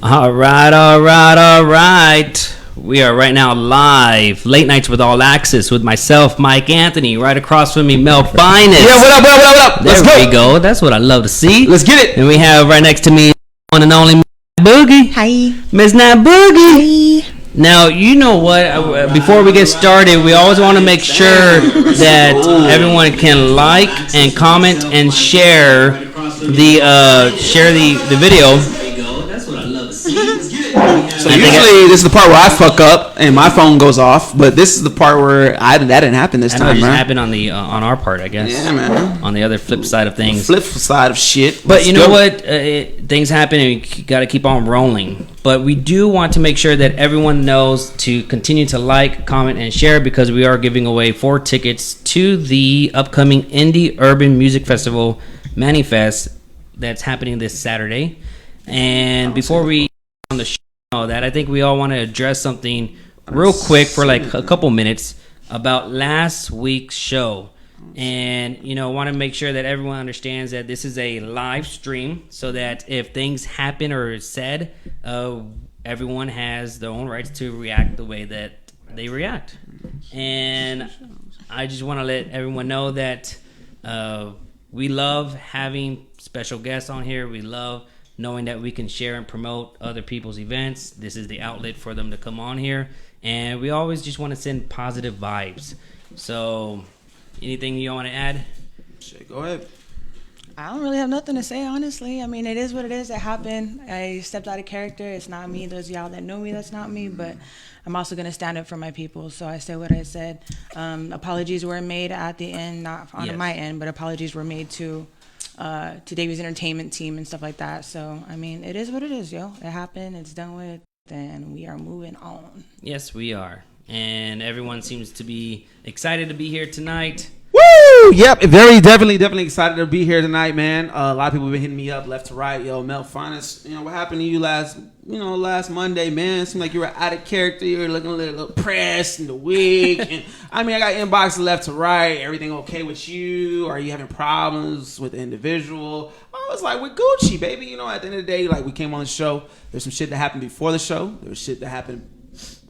All right. We are right now live. Late Nights with All Access with myself, Mike Anthony. Right across from me, Mel Finest. Yeah, what up? There we go. That's what I love to see. Let's get it. And we have right next to me, one and only Boogie. Hi. Miss Nat Boogie. Hi. Now, you know what? Before we get started, we always want to make sure that everyone can like and comment and share the video. So usually this is the part where I fuck up and my phone goes off, but this is the part where that didn't happen this time, It just man. happened on the on our part, I guess. Yeah, man. On the other flip side of things. Flip side of shit. But you know what? Things happen and you got to keep on rolling. But we do want to make sure that everyone knows to continue to like, comment, and share because we are giving away 4 tickets to the upcoming Indie Urban Music Festival Manifest that's happening this Saturday. And before we on the show that, I think we all want to address something real quick for like a couple minutes about last week's show. And, you know, want to make sure that everyone understands that this is a live stream so that if things happen or is said, everyone has their own rights to react the way that they react. And I just want to let everyone know that we love having special guests on here. We love knowing that we can share and promote other people's events. This is the outlet for them to come on here. And we always just want to send positive vibes. So anything you want to add? Shit, go ahead. I don't really have nothing to say, honestly. I mean, it is what it is. It happened. I stepped out of character. It's not me. Those of y'all that know me, that's not me. But I'm also going to stand up for my people. So I said what I said. Apologies were made at the end, not on my end, but apologies were made to Davies Entertainment team and stuff like that. So, I mean, it is what it is, yo. It happened. It's done with. And we are moving on. Yes, we are. And everyone seems to be excited to be here tonight. Woo! Yep, definitely excited to be here tonight, man. A lot of people have been hitting me up left to right. Yo, Mel Finest, you know, what happened to you last Monday, man? It seemed like you were out of character. You were looking a little pressed and the wig. And I mean, I got inboxes left to right. Everything okay with you? Are you having problems with the individual? I was like, we're Gucci, baby. You know, at the end of the day, like, we came on the show. There's some shit that happened before the show. There was shit that happened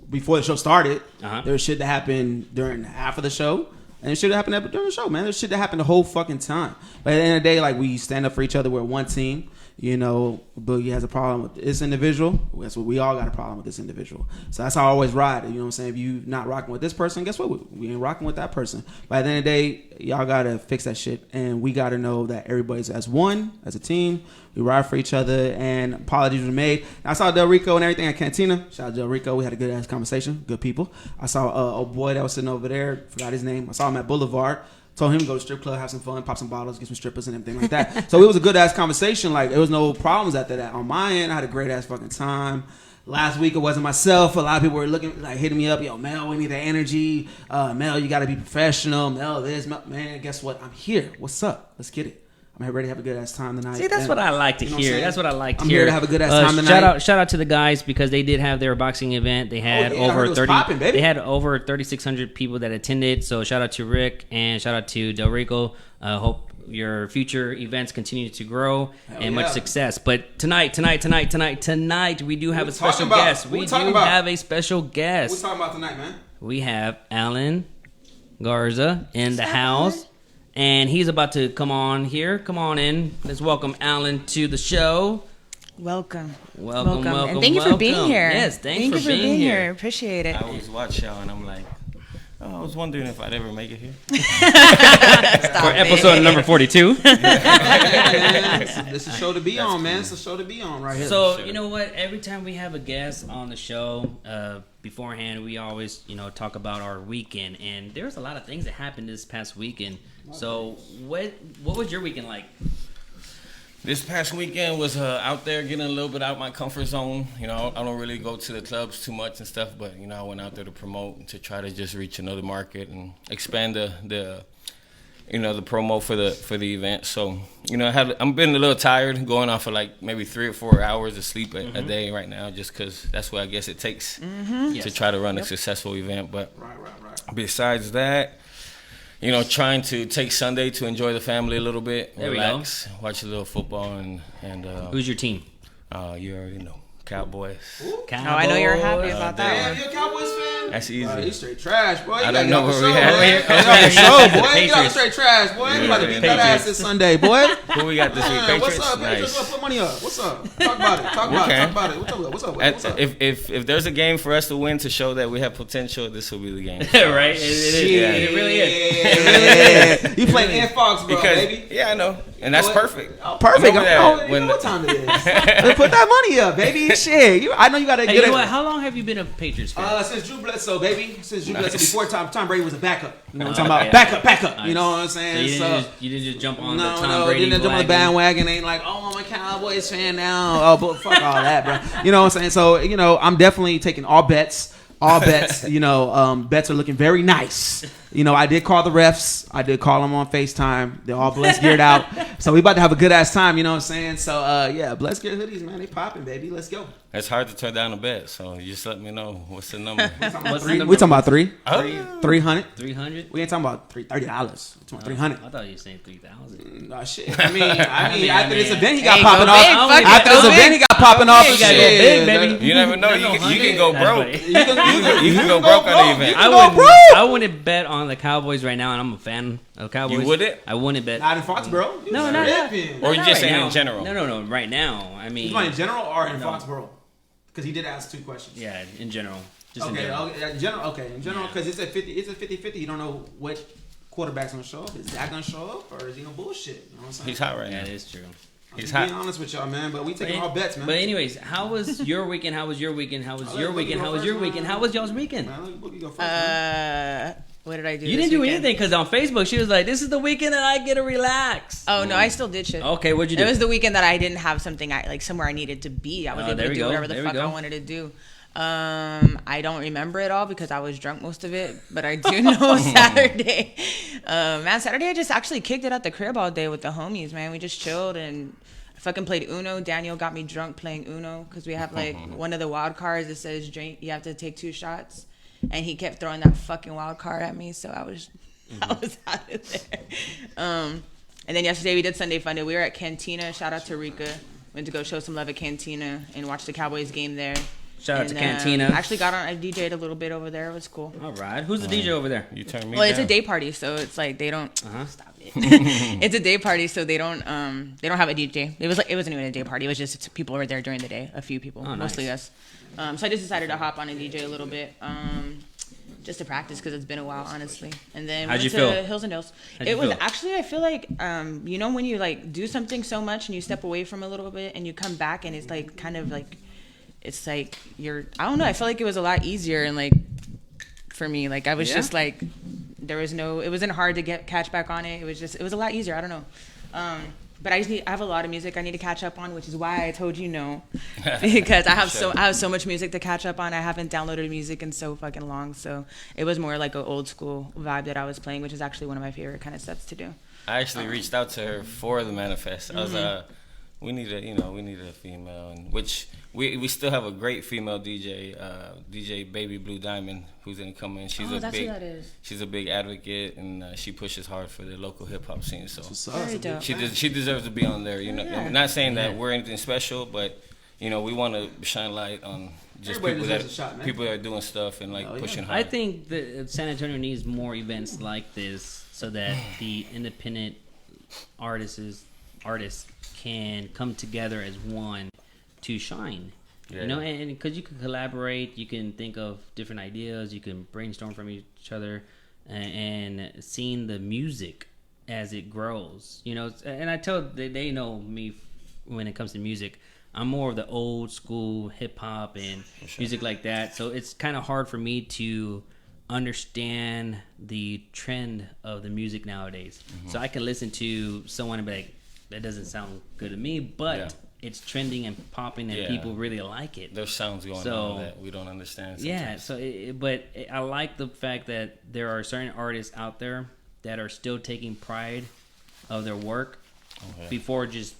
before the show started. There was shit that happened during half of the show. And shit that happened during the show, man. There's shit that happened the whole fucking time. But at the end of the day, like, we stand up for each other. We're one team. You know, Boogie has a problem with this individual. That's what we all got a problem with this individual. So that's how I always ride. You know what I'm saying? If you not rocking with this person, guess what? We ain't rocking with that person. But at the end of the day, y'all got to fix that shit. And we got to know that everybody's as one, as a team. We ride for each other. And apologies were made. I saw Del Rico and everything at Cantina. Shout out Del Rico. We had a good ass conversation. Good people. I saw a boy that was sitting over there. Forgot his name. I saw him at Boulevard. Told him to go to strip club, have some fun, pop some bottles, get some strippers and everything like that. So it was a good ass conversation. Like, there was no problems after that. On my end, I had a great ass fucking time. Last week it wasn't myself. A lot of people were looking, like, hitting me up. Yo, Mel, we need that energy. Mel, you got to be professional. Mel, this, Mel. Man, guess what? I'm here. What's up? Let's get it. I'm ready to have a good ass time tonight. See, that's what I like to hear. That's what I like to hear. I'm here to have a good ass time tonight. Shout out to the guys because they did have their boxing event. They had over 30. They had over 3,600 people that attended. So shout out to Rick and shout out to Del Rico. Hope your future events continue to grow and much success. But tonight, we do have a special guest. We do have a special guest. What we talking about tonight, man? We have Alan Garza in the house. And he's about to come on here. Come on in. Let's welcome Alan to the show. Welcome. And thank you for being here. Yes, thank you for being here. Appreciate it. I always watch y'all and I'm like, oh, I was wondering if I'd ever make it here. For episode number 42. This is a show to be on, man. It's a show to be on right here. So, you know what? Every time we have a guest on the show, beforehand, we always, talk about our weekend. And there's a lot of things that happened this past weekend. So, what was your weekend like? This past weekend was out there getting a little bit out my comfort zone. You know, I don't really go to the clubs too much and stuff, but, I went out there to promote, to try to just reach another market and expand the promo for the event. So, I'm been a little tired going off of like maybe 3 or 4 hours of sleep a day right now, just because that's what I guess it takes to try to run a successful event. But besides that, trying to take Sunday to enjoy the family a little bit, relax, watch a little football, and who's your team? You already know. Cowboys. Oh, I know you're happy about that Damn, one. you a Cowboys fan? That's easy. You straight trash, boy. You I gotta don't get know off the where we show, at. boy. We're- Get off the show, boy. Get off the Patriots. straight trash, boy. You about to beat that Patriots. ass this Sunday, boy. Who we got this week? Man, Patriots? what's up, Patriots? Nice. Let's put money up. What's up? Talk about it. Talk about it. Okay. Talk about it. What's up? What's up? If there's a game for us to win to show that we have potential, this will be the game. Right? It is. Yeah. It really is. Yeah. You playing in Foxborough, Because baby. yeah, I know, and that's perfect. Oh, perfect. Remember I that know, you when know what time it is. Let's put that money up, baby. Shit. I know you got to Hey, get you it. know what? How long have you been a Patriots fan? Since Drew Bledsoe, baby. Since Drew Bledsoe, Nice. before Tom Brady was a backup. You know what I'm Oh, talking yeah. about? Backup. Nice. You know what I'm So saying? you didn't just jump on the No, Tom Brady didn't jump on the wagon. bandwagon. Ain't like, oh, I'm a Cowboys fan now. Oh, but fuck all that, bro. You know what I'm saying? So, I'm definitely taking all bets. All bets, bets are looking very nice. I did call the refs. I did call them on FaceTime. They're all Blessed Geared out. So we about to have a good ass time, you know what I'm saying? So, Blessed Geared hoodies, man, they popping, baby. Let's go. It's hard to turn down a bet, so you just let me know what's the number. What's the We number? talking about three? Oh. 300? 300? We ain't talking about $30. We talking about 300. I thought you were saying 3,000. Oh, shit. I mean, after this mean, event he got hey, popping go off. big, fuck it, After go this event big. he got popping off. You and gotta go shit. big, baby. You never know. You can go That's broke. funny. You can go broke on the event. I wouldn't bet on the Cowboys right now, and I'm a fan of Cowboys. You wouldn't? I wouldn't bet. Not in Foxborough. No, not ripping. Or you Not just right saying now. in general? No. Right now, I You mean, talking in general or in Foxborough? Because he did ask 2 questions. yeah, in general. Just in Okay, general. in general, because it's a 50-50. You don't know what quarterback's gonna show up. Is Zach gonna show up, or is he gonna bullshit? You know what I'm saying? He's hot right Yeah, now. it is true. He's I'm hot. being honest with y'all, man. But we taking all bets, man. But anyways, how was your weekend? How was your weekend? How was I'll your let weekend? Boogie How go was your first, weekend? man. How was y'all's weekend? Man, let Boogie go first, man. What did I do? You this didn't do weekend? anything because on Facebook she was like, "This is the weekend that I get to relax." Oh no, I still did shit. Okay, what'd you do? It was the weekend that I didn't have something somewhere I needed to be. I was able there to we do go. whatever the There we fuck I go. wanted to do. I don't remember it all because I was drunk most of it, but I do know Saturday. Saturday I just actually kicked it at the crib all day with the homies, man. We just chilled and I fucking played Uno. Daniel got me drunk playing Uno because we have like one of the wild cards that says drink. You have to take 2 shots, and he kept throwing that fucking wild card at me, so I was out of there. And then yesterday we did Sunday Funday. We were at Cantina. Shout out to Rika. Went to go show some love at Cantina and watch the Cowboys game there. Shout out to And, Cantina. Actually got on. I DJ'd a little bit over there. It was cool. All right, who's the DJ over there? You turned me Well, it's a down. day party, so it's like they don't. Uh-huh. Stop it. It's a day party, so they don't have a DJ. It wasn't even a day party. It was just people were there during the day. A few people, Oh, nice. mostly us. So I just decided to hop on and DJ a little bit. Just to practice because it's been a while, honestly. And then How'd went you to feel? Hills and Hills. How'd It you was feel? actually, I feel like, when you like do something so much and you step away from a little bit and you come back and it's like kind of like, it's like I don't know. I felt like it was a lot easier and like for me, like I was Yeah? just like, it wasn't hard to catch back on it. It was a lot easier. I don't know. But I have a lot of music I need to catch up on, which is why I told you no, because I have so much music to catch up on. I haven't downloaded music in so fucking long, so it was more like an old school vibe that I was playing, which is actually one of my favorite kind of sets to do. I actually reached out to her for the manifest. I was we need a female, and which we still have a great female DJ, DJ Baby Blue Diamond, who's gonna come in. She's that's who that is. She's a big advocate, and she pushes hard for the local hip hop scene. So Very dope. she deserves to be on there. You know, Yeah. not saying that we're anything special, but we want to shine light on just Everybody people deserves that a shot, man. people that are doing stuff and like Oh, yeah. pushing hard. I think that San Antonio needs more events like this so that the independent artists can come together as one to shine. Yeah. You know, and because you can collaborate, you can think of different ideas, you can brainstorm from each other, and seeing the music as it grows. You know, and I tell they know me when it comes to music. I'm more of the old school hip hop and music like that, so it's kind of hard for me to understand the trend of the music nowadays. So I can listen to someone and be like, that doesn't sound good to me, but it's trending and popping and people really like it. There's sounds going So- on that we don't understand. Yeah, Sometimes. so I like the fact that there are certain artists out there that are still taking pride of their work before just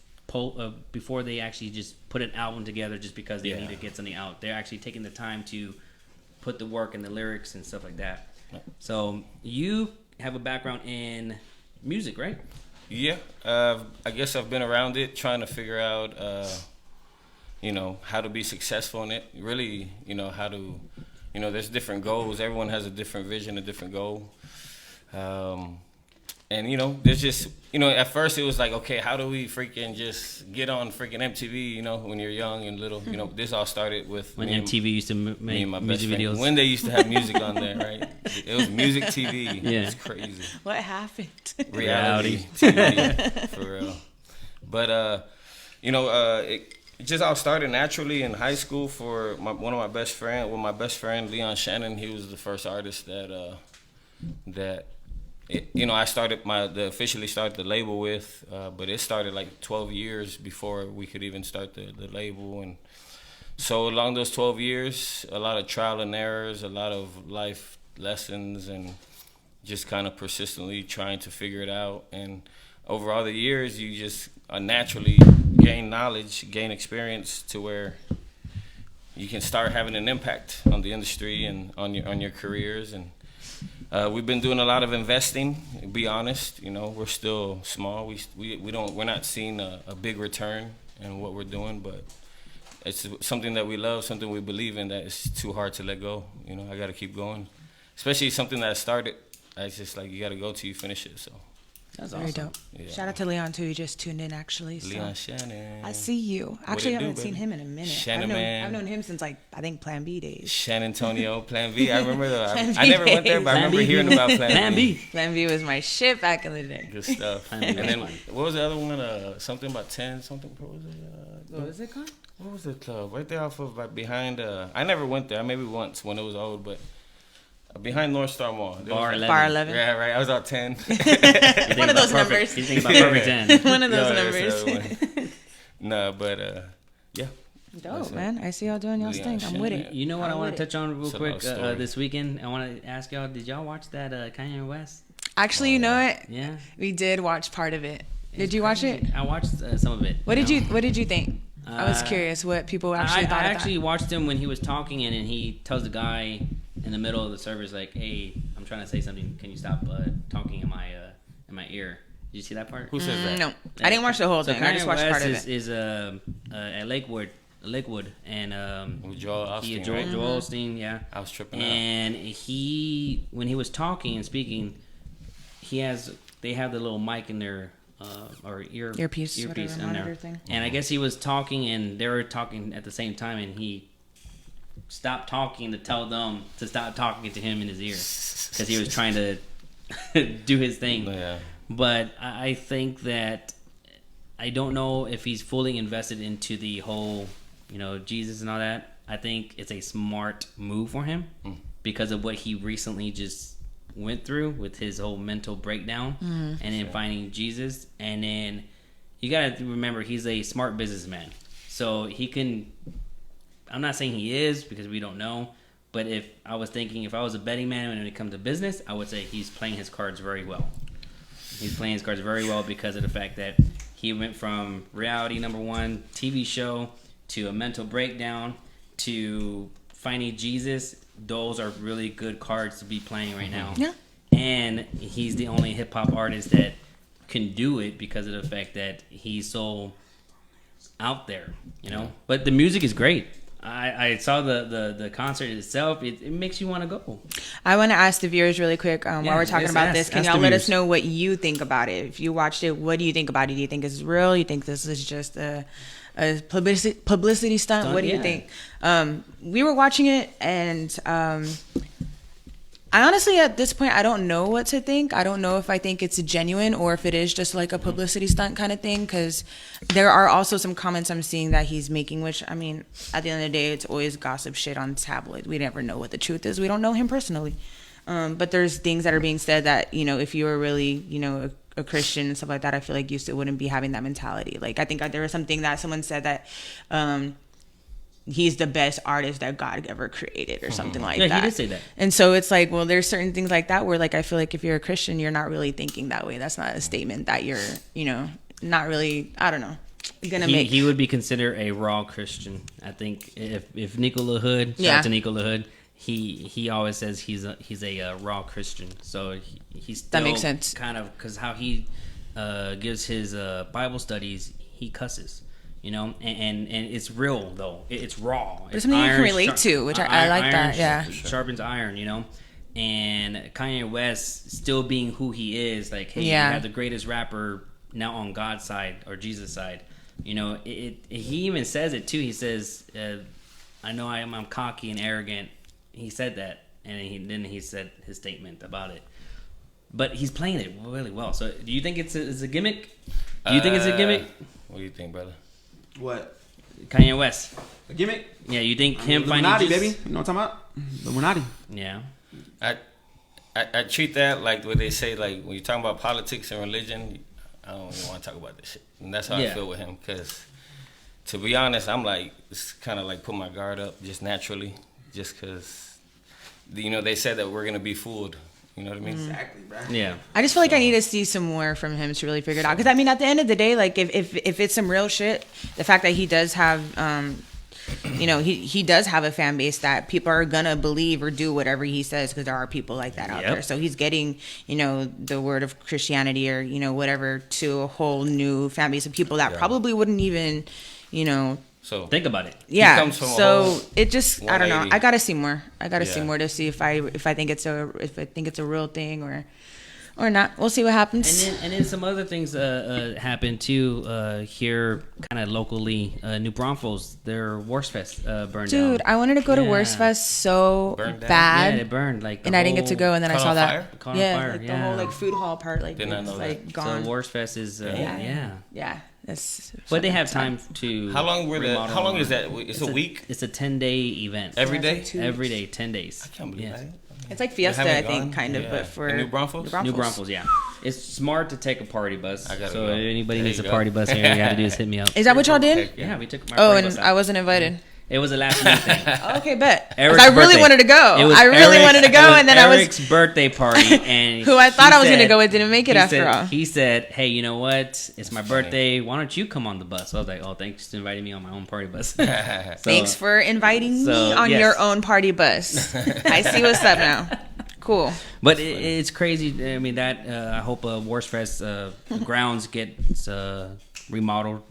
before they actually just put an album together just because they need to get something out. They're actually taking the time to put the work and the lyrics and stuff like that. So you have a background in music, right? Yeah, I guess I've been around it, trying to figure out how to be successful in it. Really, how to, there's different goals. Everyone has a different vision, a different goal. And, there's just, at first it was like, okay, how do we freaking just get on freaking MTV, when you're young and little. This all started with when MTV used to make music videos. When they used to have music on there, right? It was music TV. Yeah. It's crazy. What happened? Reality TV, for real. But, it just all started naturally in high school for one of my best friend. Well, my best friend, Leon Shannon, he was the first artist that I started officially started the label with, but it started like 12 years before we could even start the label. And so along those 12 years, a lot of trial and errors, a lot of life lessons, and just kind of persistently trying to figure it out. And over all the years, you just naturally gain knowledge, gain experience to where you can start having an impact on the industry and on your careers. And we've been doing a lot of investing. To be honest, we're still small. We're not seeing a big return in what we're doing, but it's something that we love, something we believe in, that it's too hard to let go. I got to keep going, especially something that I started. It's just like you got to go till you finish it. So. That's very dope. Yeah. Shout out to Leon too. He just tuned in actually. So. Leon Shannon. I see you. Actually, I haven't seen him in a minute. Shannon I've known him since I think Plan B days. San Antonio, Plan B. I remember I never went there, but I remember hearing about Plan B. Plan B was my shit back in the day. Good stuff. And then what was the other one? Something about 10 something. What was it? What was it called? What was the club? Right there off of behind. I never went there. Maybe once when it was old, but. Behind North Star Mall. Bar 11. Bar 11. Yeah, right. I was out 10. One of those numbers. You think about perfect 10. One of those numbers. No, but yeah. Dope, man. I see y'all doing y'all's thing. I'm with it. You know what I want to touch on real It's a quick love story. this weekend? I want to ask y'all, did y'all watch that Kanye West? Actually, you know what? Yeah. We did watch part of it. Did you watch it? I watched some of it. What did you think? I was curious what people actually thought I of actually watched him when he was talking, and he tells the guy in the middle of the service, like, "Hey, I'm trying to say something. Can you stop talking in my ear?" Did you see that part? Who says that? No, I didn't watch the whole So thing. I just watched Kanye part of West it. is at Lakewood, and With Joel Osteen, right? Joel Osteen, yeah. I was tripping out. And when he was talking and speaking, they have the little mic in their or Earpiece, whatever, in monitor there. thing. And I guess he was talking and they were talking at the same time, and he stopped talking to tell them to stop talking to him in his ear because he was trying to do his thing. Yeah. But I think that I don't know if he's fully invested into the whole, Jesus and all that. I think it's a smart move for him because of what he recently just went through with his whole mental breakdown and then finding Jesus. And then you got to remember, he's a smart businessman. So he can, I'm not saying he is because we don't know, but if I was a betting man when it comes to business, I would say he's playing his cards very well. He's playing his cards very well because of the fact that he went from reality #1 TV show to a mental breakdown to finding Jesus. Those are really good cards to be playing right now. Yeah. And he's the only hip hop artist that can do it because of the fact that he's so out there, But the music is great. I saw the concert itself. It makes you want to go. I want to ask the viewers really quick while we're talking about this. Can y'all let us know what you think about it? If you watched it, what do you think about it? Do you think it's real? You think this is just a publicity stunt? What do you think? We were watching it, and I honestly, at this point, I don't know what to think. I don't know if I think it's genuine or if it is just like a publicity stunt kind of thing, because there are also some comments I'm seeing that he's making, which, I mean, at the end of the day, it's always gossip shit on tabloids. We never know what the truth is. We don't know him personally. But there's things that are being said that, if you were really, a Christian and stuff like that, I feel like you still wouldn't be having that mentality. Like, I think there was something that someone said that he's the best artist that God ever created or something like that. Yeah, he did say that. And so it's like, well, there's certain things like that where, like, I feel like if you're a Christian, you're not really thinking that way. That's not a statement that you're, not really, I don't know, gonna make. He would be considered a raw Christian. I think if Nico LaHood, shout out to Nico LaHood, he always says he's a raw Christian. So he's still, that makes sense. Kind of, because how he gives his Bible studies, he cusses. you know, and it's real though. It's raw. It's something you can relate to, which I like that. Yeah, sharpens iron, you know. And Kanye West still being who he is, like, hey, Yeah. you have the greatest rapper now on God's side or Jesus' side. You know, he even says it too. He says, "I know I'm cocky and arrogant." He said that, and then he said his statement about it. But he's playing it really well. So, do you think it's a gimmick? Do you think it's a gimmick? What do you think, brother? What? Kanye West. A gimmick? Yeah, you think him finding Illuminati, Jesus? baby. You know what I'm talking about? Illuminati. Yeah. I treat that like what they say, like when you're talking about politics and religion, I don't even want to talk about this shit. And that's how I feel with him. Because to be honest, I'm like, it's kind of like put my guard up just naturally. Just because, you know, they said that we're going to be fooled. You know what I mean? Exactly, bro. Yeah. I just feel like I need to see some more from him to really figure it out. Because I mean, at the end of the day, like if it's some real shit, the fact that he does have, you know, he does have a fan base that people are gonna believe or do whatever he says because there are people like that out there. So he's getting, you know, the word of Christianity or, you know, whatever to a whole new fan base of people that probably wouldn't even, you know. So think about it. Yeah. So it just, I don't know. 180. I gotta see more. I gotta see more to see if I think it's a real thing or not. We'll see what happens. And then some other things happened too here, kind of locally. New Braunfels, their Wurstfest burned down. Dude, I wanted to go to Wurstfest so bad. Yeah, it burned like. And I didn't get to go, and then I saw that. Caught on fire. Like the whole like food hall part, like Did not it's know like that. gone. So Wurstfest is Yeah. That's. But they have time to. How long is that? It's a week? It's a 10-day event. Every day? Every day, 10 days. I can't believe that. It's like Fiesta, I think, kind of, but for New Braunfels. New Braunfels, yeah. It's smart to take a party bus. I gotta so go. if anybody There needs you a go. party bus here, all you got to do is hit me up. Is that what y'all did? Yeah, we took my Oh, party and bus out. I wasn't invited. It was a last minute thing. Okay, bet. 'Cause Eric's I really birthday. wanted to go. It was I really Eric's- wanted to go, it was and then Eric's birthday party, and who I thought he I was going to said- go with didn't make it he after said- all. He said, "Hey, you know what? It's my That's funny. birthday. Why don't you come on the bus?" So I was like, "Oh, thanks for inviting me on my own party bus." So- Thanks for inviting so, me on yes. your own party bus. I see what's up now. Cool. But it's crazy. I mean, that I hope Wurstfest grounds gets remodeled.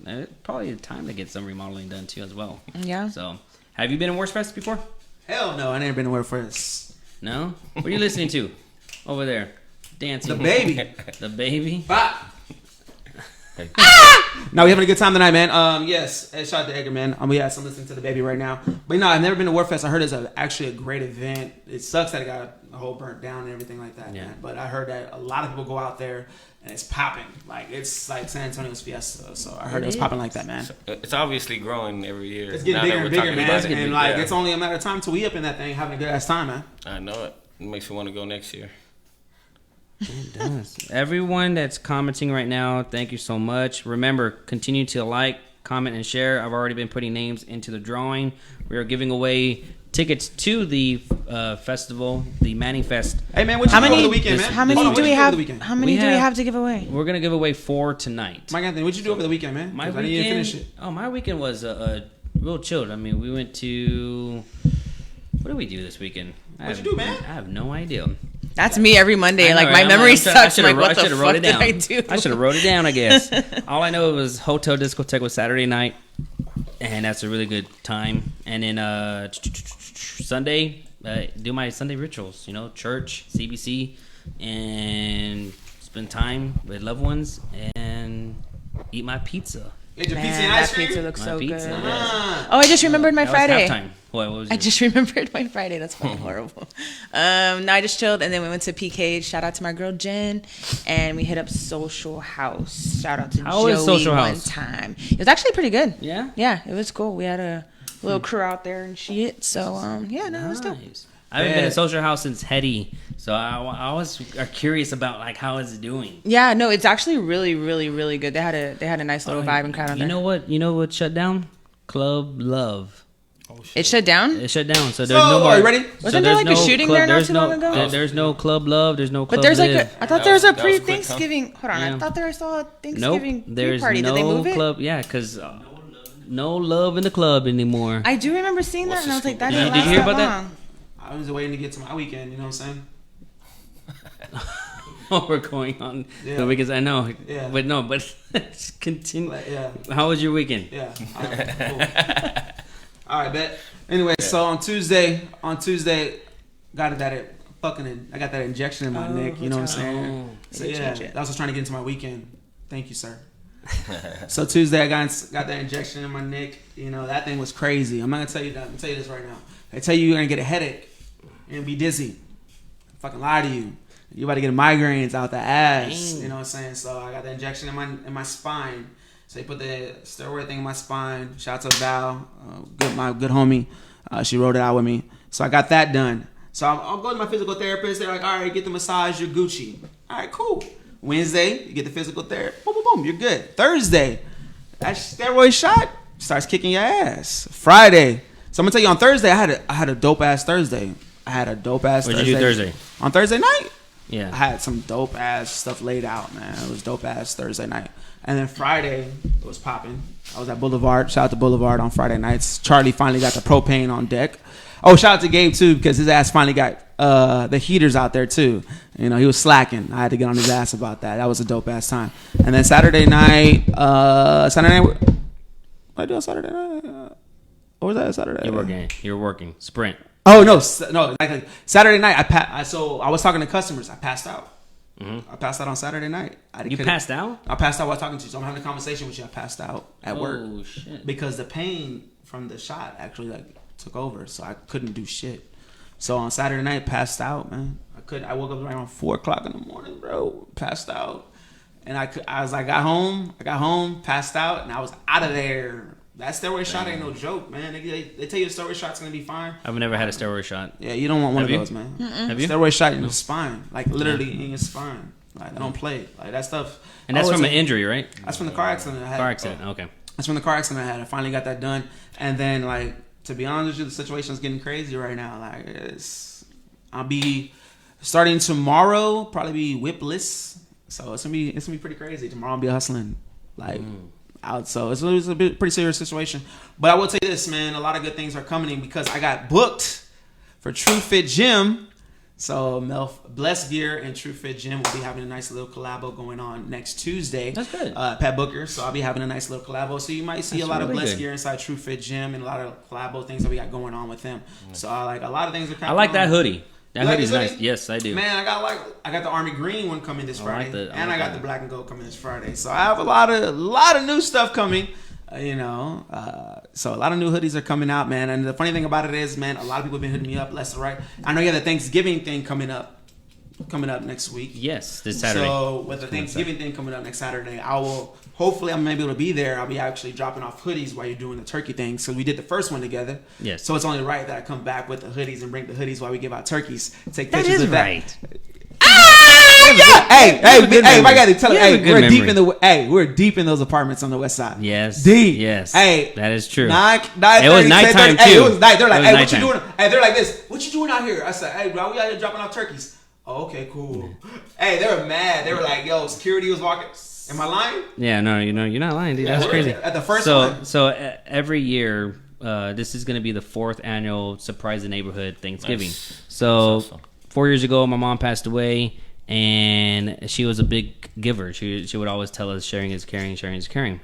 Probably time to get some remodeling done too, as well. Yeah. So, have you been in Wurstfest before? Hell no, I never been to Wurstfest. No. What are you listening to over there? Dancing. The baby. The baby. Bop. No, we having a good time tonight, man. Yes, shout out to Edgar, man. We had some listening to the baby right now. But no, I've never been to Wurstfest. I heard it's actually a great event. It sucks that it got a whole burnt down and everything like that, man. But I heard that a lot of people go out there and it's popping. Like it's like San Antonio's Fiesta. So I heard it was popping like that, man. It's obviously growing every year. It's getting Now bigger that and we're bigger, talking man. about it, And like yeah. it's only a matter of time till we up in that thing having a good ass time, man. I know it. It makes me want to go next year. It does. Everyone that's commenting right now, thank you so much. Remember, continue to like, comment, and share. I've already been putting names into the drawing. We are giving away tickets to the festival, the Manning Fest. Hey, man, what you do over the weekend, man? How many Hold on, do what we you have? over the weekend? How many do we have to give away? We're gonna give away 4 tonight. Mike Anthony, what you do over the weekend, man? My 'Cause I didn't even weekend. finish it. Oh, my weekend was real chilled. I mean, we went to. What did we do this weekend? What'd you do, man? I have no idea. That's me every Monday. I know, Like right? my I'm memory I sucks. should've I'm like, what the wrote fuck it did down. I do? I should have wrote it down, I guess. All I know was Hotel Discotheque was Saturday night, and that's a really good time. And then Sunday, do my Sunday rituals. You know, church, CBC, and spend time with loved ones and eat my pizza. Get your Man, pizza and that ice cream. pizza looks My so pizza, good. yes. Oh, I just remembered my That Friday. was halftime. What was I it? just remembered my Friday. That's fucking horrible. No, I just chilled, and then we went to PK. Shout out to my girl Jen, and we hit up Social House. Shout out to How Joey was Social one House? time. It was actually pretty good. Yeah? Yeah, it was cool. We had a little crew out there and shit. So yeah, no, it was dope. Nice. I haven't been to Social House since Hetty, so I was curious about like how is it doing. Yeah, no, it's actually really, really, really good. They had a nice little vibe and crowd on there. You know what shut down? Club Love. It shut down. It shut down, so there's no So, more. are you ready? Wasn't there, like, a shooting there not too long ago? There's no Club Love. There's no Club But there's like Live. I thought there was a That was quick, huh? pre-Thanksgiving. Hold on, Yeah. I thought there I saw a Nope. Thanksgiving There's party. no Did they move it? club. Yeah, because no love in the club anymore. I do remember seeing that, What's and I was the like, that scoop? didn't Did last you hear that about that? long. I was waiting to get to my weekend, you know what I'm saying? we're going on the weekends. I know, but no, but continue. How was your weekend? Yeah. All right, cool. All right, bet. Anyway, so on Tuesday, I got that injection in my neck. You know what I'm saying? So yeah, that was just trying to get into my weekend. Thank you, sir. So Tuesday, I got that injection in my neck. You know, that thing was crazy. I'm not gonna tell you that. I'm gonna tell you this right now. I tell you, you're gonna get a headache and be dizzy. I fucking lie to you. You about to get migraines out the ass. Dang. You know what I'm saying? So I got the injection in my spine. So they put the steroid thing in my spine. Shout out to Val, my good homie. She wrote it out with me. So I got that done. So I'll go to my physical therapist. They're like, all right, get the massage. You're Gucci. All right, cool. Wednesday, you get the physical therapy. Boom, boom, boom. You're good. Thursday, that steroid shot starts kicking your ass. Friday. So I'm going to tell you, on Thursday, I had a dope-ass Thursday. What'd you do Thursday? On Thursday night? Yeah. I had some dope-ass stuff laid out, man. It was dope-ass Thursday night. And then Friday, it was popping. I was at Boulevard. Shout out to Boulevard on Friday nights. Charlie finally got the propane on deck. Oh, shout out to Gabe, too, because his ass finally got the heaters out there, too. You know, he was slacking. I had to get on his ass about that. That was a dope-ass time. And then Saturday night, what did I do on Saturday night? What was that Saturday? You were working. Sprint. Oh, no. Like Saturday night, I was talking to customers. I passed out. Mm-hmm. I passed out on Saturday night. You passed out? I passed out while talking to you. So I'm having a conversation with you. I passed out at work. Oh, shit. Because the pain from the shot actually took over. So I couldn't do shit. So on Saturday night, passed out, man. I woke up around 4 o'clock in the morning, bro. Passed out. And I got home, passed out, and I was out of there. That steroid shot ain't no joke, man. They tell you a steroid shot's gonna be fine. I've never had a steroid shot. Yeah, you don't want one of those, man. Have you? Steroid shot in your spine, like literally in your spine. Like I don't play like that stuff. And that's from an injury, right? That's from the car accident I had. Car accident, okay. That's from the car accident I had. I finally got that done, and then like to be honest with you, the situation is getting crazy right now. Like I'll be starting tomorrow, probably be whipless. So it's gonna be pretty crazy. Tomorrow I'll be hustling like out. So it's a pretty serious situation. But I will tell you this, man. A lot of good things are coming because I got booked for True Fit Gym. So Bless Gear and True Fit Gym will be having a nice little collabo going on next Tuesday. That's good. Pat Booker. So I'll be having a nice little collabo. So you might see a lot of Bless Gear inside True Fit Gym and a lot of collabo things that we got going on with them. So like a lot of things are coming. I like that hoodie. That hoodie's hoodie? nice. Yes, I do. Man, I got the army green one coming this Friday, I got the black and gold coming this Friday. So I have a lot of new stuff coming. So a lot of new hoodies are coming out, man. And the funny thing about it is, man, a lot of people have been hitting me up left and right. I know you have the Thanksgiving thing coming up next week. Yes, this Saturday. So with the Thanksgiving thing coming up next Saturday, hopefully I'm able to be there. I'll be actually dropping off hoodies while you're doing the turkey thing. So we did the first one together. Yes. So it's only right that I come back with the hoodies and bring the hoodies while we give out turkeys. Take that pictures is of that. right. Hey, if I gotta tell you, we're deep in those apartments on the west side. Yes. Deep. Yes. Hey, that is true. It was nighttime too. Hey, it was night. They're like, hey, what you doing? Hey, they're like this. What you doing out here? I said, hey, bro, we out here dropping off turkeys. Oh, okay, cool. Hey, they were mad. They were like, yo, security was walking. Am I lying? Yeah, no, you're not lying, dude. Yeah, that's crazy. At the first one. So every year, this is going to be the 4th annual Surprise the Neighborhood Thanksgiving. Nice. So Awesome. 4 years ago, my mom passed away, and she was a big giver. She would always tell us, sharing is caring, sharing is caring.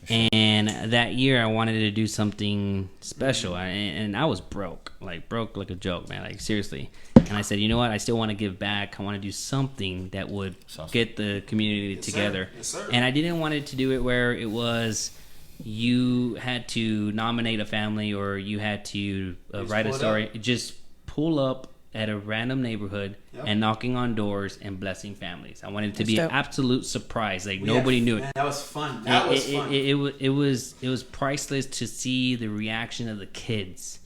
And that year, I wanted to do something special, and I was broke like a joke, man. Like seriously. And I said, you know what? I still want to give back. I want to do something that would get the community together. Yes, sir. And I didn't want it to do it where it was you had to nominate a family or you had to write a story. Just pull up at a random neighborhood and knocking on doors and blessing families. I wanted it to be an absolute surprise. Like nobody knew it. Man, that was fun. It was priceless to see the reaction of the kids.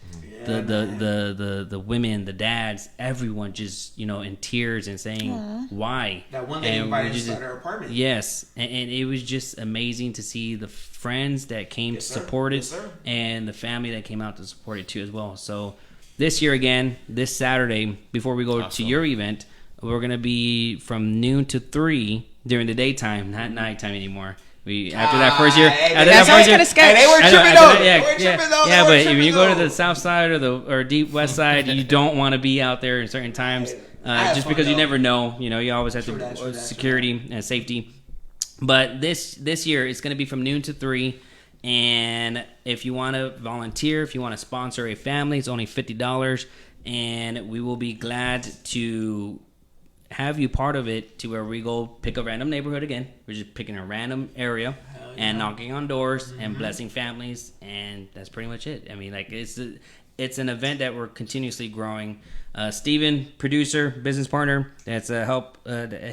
The women, the dads, everyone just in tears and saying why. That one lady invited us to our apartment. Yes, and it was just amazing to see the friends that came to support it and the family that came out to support it too as well. So this year again, this Saturday, before we go to your event, we're gonna be from noon to 3 during the daytime, not nighttime anymore. After that first year, they were tripping though. But if you go to the south side or deep west side, you don't want to be out there in certain times. just fun, because you though. never know. You know, you always have True to that, true that, security and safety. But this year it's going to be from noon to 3. And if you want to volunteer, if you want to sponsor a family, it's only $50, and we will be glad to have you part of it, to where we go pick a random neighborhood again. We're just picking a random area and knocking on doors and blessing families, and that's pretty much it. I mean, like, it's an event that we're continuously growing. Steven, producer, business partner, that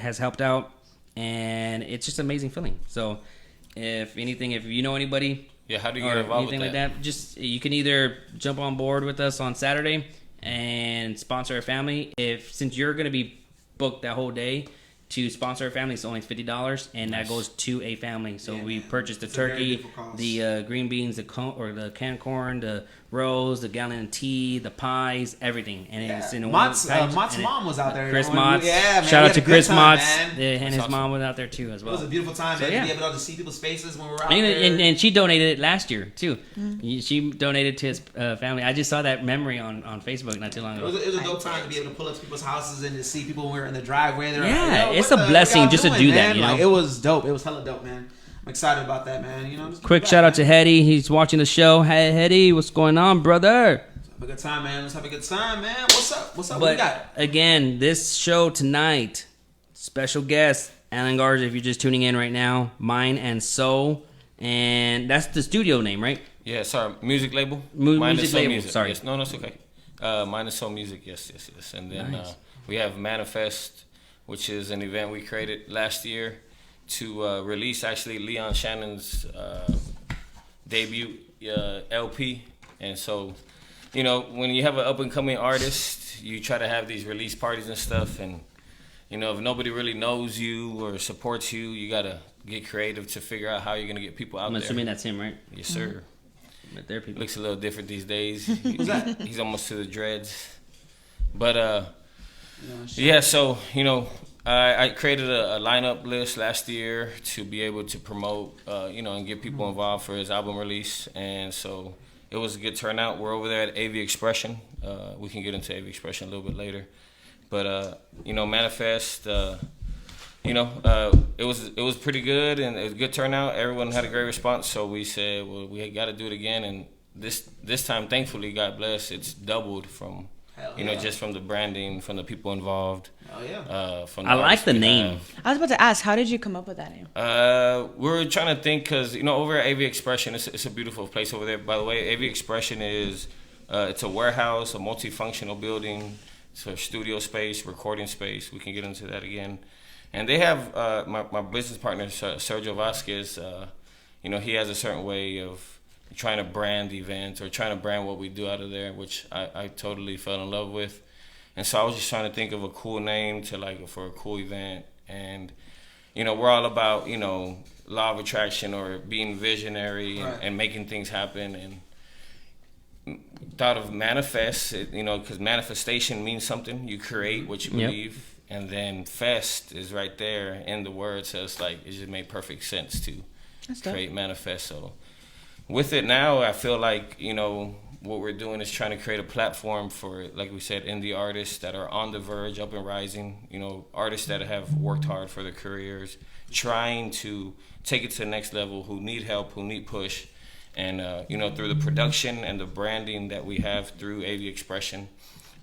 has helped out, and it's just an amazing feeling. So if you know anybody, how do you get involved anything with like that, just you can either jump on board with us on Saturday and sponsor a family. Since you're going to be booked that whole day, to sponsor a family, it's only $50, and that goes to a family. So we purchased the turkey, the green beans, the canned corn, the rolls, the gallon of tea, the pies, everything. And it's in Mott's mom was out there. Chris Mott. Yeah, man. Shout out to Chris Mott. Man. And his mom was out there too as well. It was a beautiful time, man. To be able to see people's faces when we were out there. And she donated it last year too. She donated to his family. I just saw that memory on Facebook not too long ago. It was a dope time to be able to pull up to people's houses and to see people when we were in the driveway. Yeah, it's a blessing just to do that, you know? Like, it was dope. It was hella dope, man. I'm excited about that, man. You know, quick shout out to Hetty. He's watching the show. Hey, Hetty, what's going on, brother? Let's have a good time, man. Let's have a good time, man. What's up? What But we got? again, this show tonight, special guest, Alan Garza, if you're just tuning in right now, Mine and Soul. And that's the studio name, right? Yeah, sorry, music label. Music label, sorry. Yes, no, it's okay. Mine is Soul Music, yes. And then Nice. we have Manifest, which is an event we created last year to release actually Leon Shannon's debut LP. And so, you know, when you have an up-and-coming artist, you try to have these release parties and stuff. And, you know, if nobody really knows you or supports you, you got to get creative to figure out how you're going to get people out there. I'm assuming that's him, right? Yes, sir. But there are people. Looks a little different these days. Who's that? He's almost to the dreads. But, yeah, so, you know, I created a lineup list last year to be able to promote, you know, and get people involved for his album release. And so it was a good turnout. We're over there at AV Expression. We can get into AV Expression a little bit later. But, you know, Manifest, you know, it was pretty good, and it was a good turnout. Everyone had a great response. So we said, well, we got to do it again. And this time, thankfully, God bless, it's doubled from, you know, just from the branding, from the people involved. Oh, yeah. From I like the name. I was about to ask, how did you come up with that name? We were trying to think because, you know, over at AV Expression, it's a beautiful place over there. By the way, AV Expression is it's a warehouse, a multifunctional building. It's a studio space, recording space. We can get into that again. And they have my business partner, Sergio Vasquez. You know, he has a certain way of trying to brand events or trying to brand what we do out of there, which I totally fell in love with. And so I was just trying to think of a cool name for a cool event. And, you know, we're all about, you know, law of attraction or being visionary and making things happen. And thought of manifest, you know, because manifestation means something. You create what you believe. And then fest is right there in the word. So it's like, it just made perfect sense to create manifest. So with it now, I feel like, you know, what we're doing is trying to create a platform for, like we said, indie artists that are on the verge, up and rising, you know, artists that have worked hard for their careers, trying to take it to the next level, who need help, who need push. And, you know, through the production and the branding that we have through AV Expression,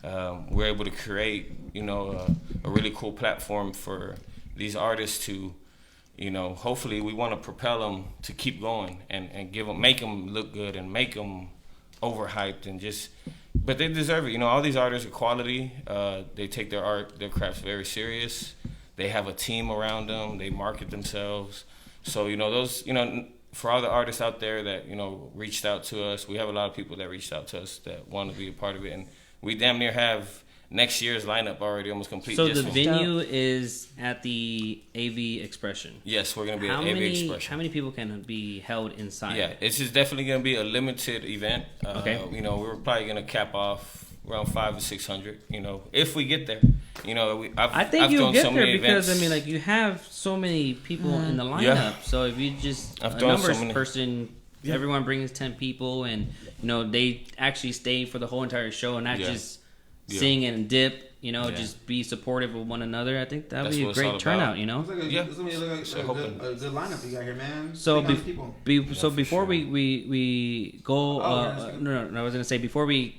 we're able to create, you know, a really cool platform for these artists to, you know, hopefully we want to propel them to keep going and make them look good and make them overhyped and just, but they deserve it. You know, all these artists are quality. They take their crafts very serious. They have a team around them. They market themselves. So, you know, those, you know, for all the artists out there that, you know, reached out to us, we have a lot of people that reached out to us that want to be a part of it. And we damn near have next year's lineup already almost complete. So the venue is at the AV Expression. Yes, we're going to be at AV Expression. How many people can be held inside? Yeah, it's just definitely going to be a limited event. Okay. You know, we're probably going to cap off around 500 to 600. You know, if we get there. You know, I think you'll get there because I mean, like, you have so many people in the lineup. Yeah. So if you just person. Yeah. Everyone brings 10 people, and you know they actually stay for the whole entire show and not just sing and dip. just be supportive of one another. I think that would That's be a what it's all great turnout. about. It's like Yeah. it's gonna be a good lineup you got here, man. So, Big people. so before sure. we go, no, I was gonna say before we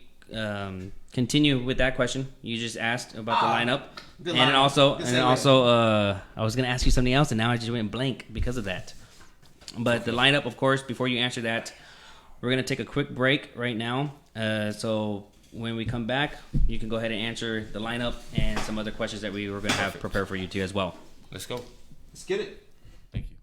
continue with that question you just asked about the lineup, Good and lineup. then also, I was gonna ask you something else, and now I just went blank because of that. But the lineup, of course, before you answer that, we're gonna take a quick break right now. So when we come back, you can go ahead and answer the lineup and some other questions that we were gonna have prepared for you too as well. Let's go. Let's get it. Thank you.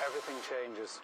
Everything changes.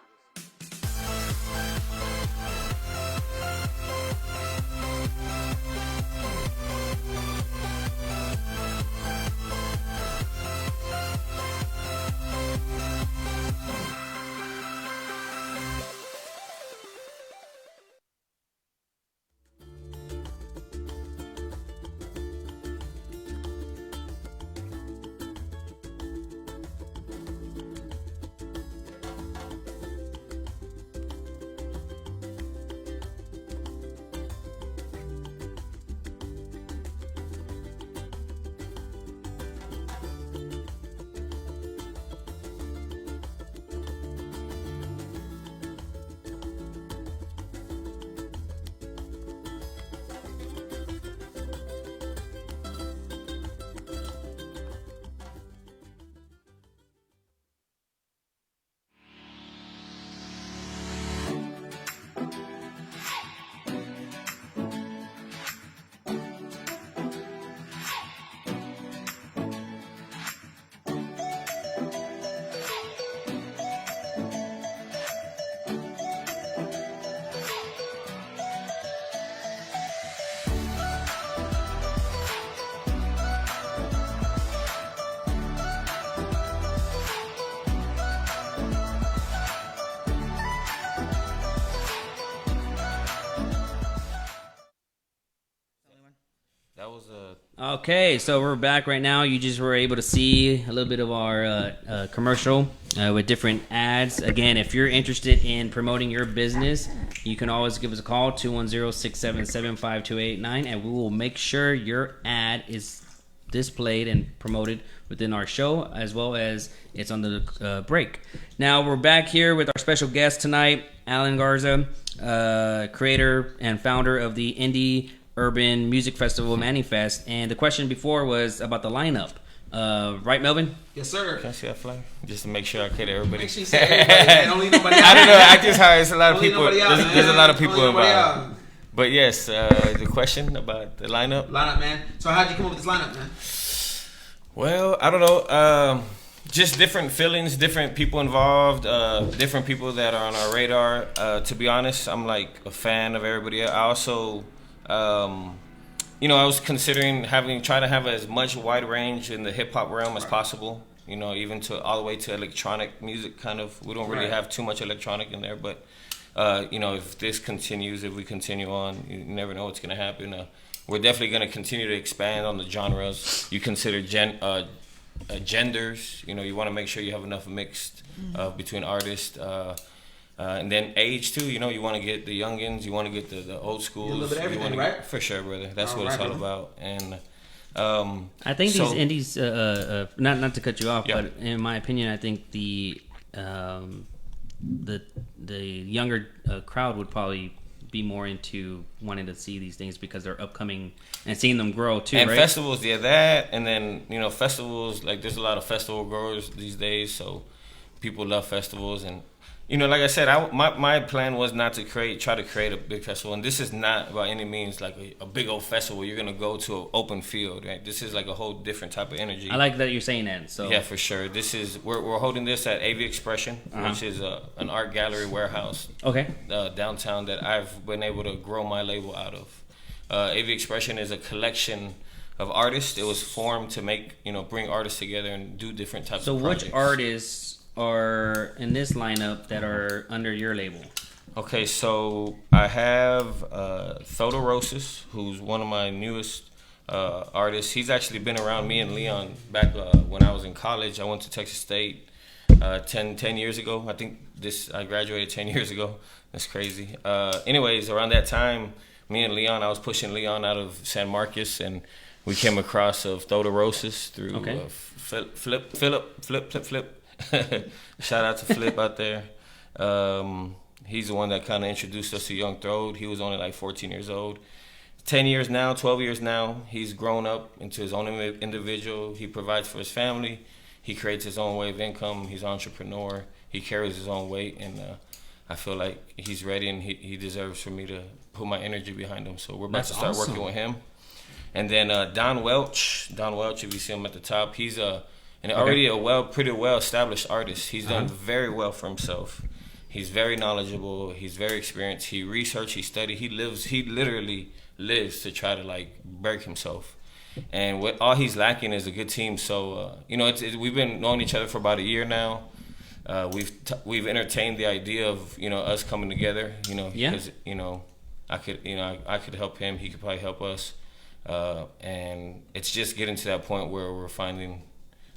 That was a Okay, so we're back right now. You just were able to see a little bit of our commercial with different ads. Again, if you're interested in promoting your business, you can always give us a call, 210-677-5289, and we will make sure your ad is displayed and promoted within our show, as well as it's on the break. Now, we're back here with our special guest tonight, Alan Garza, creator and founder of the Indie Urban Music Festival Manifest, and the question before was about the lineup. Right, Melvin? Yes, sir. Can I see that flag? Just to make sure I cater everybody. Make sure you say everybody, man. Don't leave nobody out. I don't know. I just heard it's a lot of Don't leave people. nobody out, There's a man. lot of Don't people leave nobody involved. out. But yes, the question about the lineup. Lineup, man. So how'd you come up with this lineup, man? Well, I don't know. Just different feelings, different people involved, different people that are on our radar. To be honest, I'm like a fan of everybody. I also, I was considering try to have as much wide range in the hip hop realm as possible. Even to all the way to electronic music. Kind of, we don't really have too much electronic in there, but if this continues, if we continue on, you never know what's gonna happen. We're definitely gonna continue to expand on the genres. You consider genders. You want to make sure you have enough mixed between artists. And then age too, you want to get the youngins, you want to get the old schools. A little bit of everything, right? For sure, brother. That's what it's all about. And I think these indies, not to cut you off, Yeah. but in my opinion, I think the younger crowd would probably be more into wanting to see these things because they're upcoming and seeing them grow too, and right? festivals, that, and then festivals, like there's a lot of festival growers these days, so people love festivals, and Like I said, my plan was not to try to create a big festival, and this is not by any means like a big old festival. You're gonna go to an open field, right? This is like a whole different type of energy. I like that you're saying that. So yeah, for sure. This is we're holding this at AV Expression, which is an art gallery warehouse. Okay. Downtown that I've been able to grow my label out of. AV Expression is a collection of artists. It was formed to bring artists together and do different types of projects. So which artists are in this lineup that are under your label? Okay, so I have Thodorosis, who's one of my newest artists. He's actually been around me and Leon back when I was in college. I went to Texas State 10 years ago. I think I graduated 10 years ago. That's crazy. Anyways, around that time, me and Leon, I was pushing Leon out of San Marcos, and we came across of Thodorosis through Flip. Shout out to Flip out there. He's the one that kind of introduced us to Young Throde. He was only like 14 years old. 12 years now, he's grown up into his own individual. He provides for his family. He creates his own way of income. He's an entrepreneur. He carries his own weight, and I feel like he's ready, and he deserves for me to put my energy behind him. So we're about to start working with him. And then Don Welch, if you see him at the top, he's already a pretty well established artist. He's done very well for himself. He's very knowledgeable. He's very experienced. He researched. He studied. He literally lives to try to break himself. And what all he's lacking is a good team. So we've been knowing each other for about a year now. We've entertained the idea of us coming together. Because I could help him. He could probably help us. And it's just getting to that point where we're finding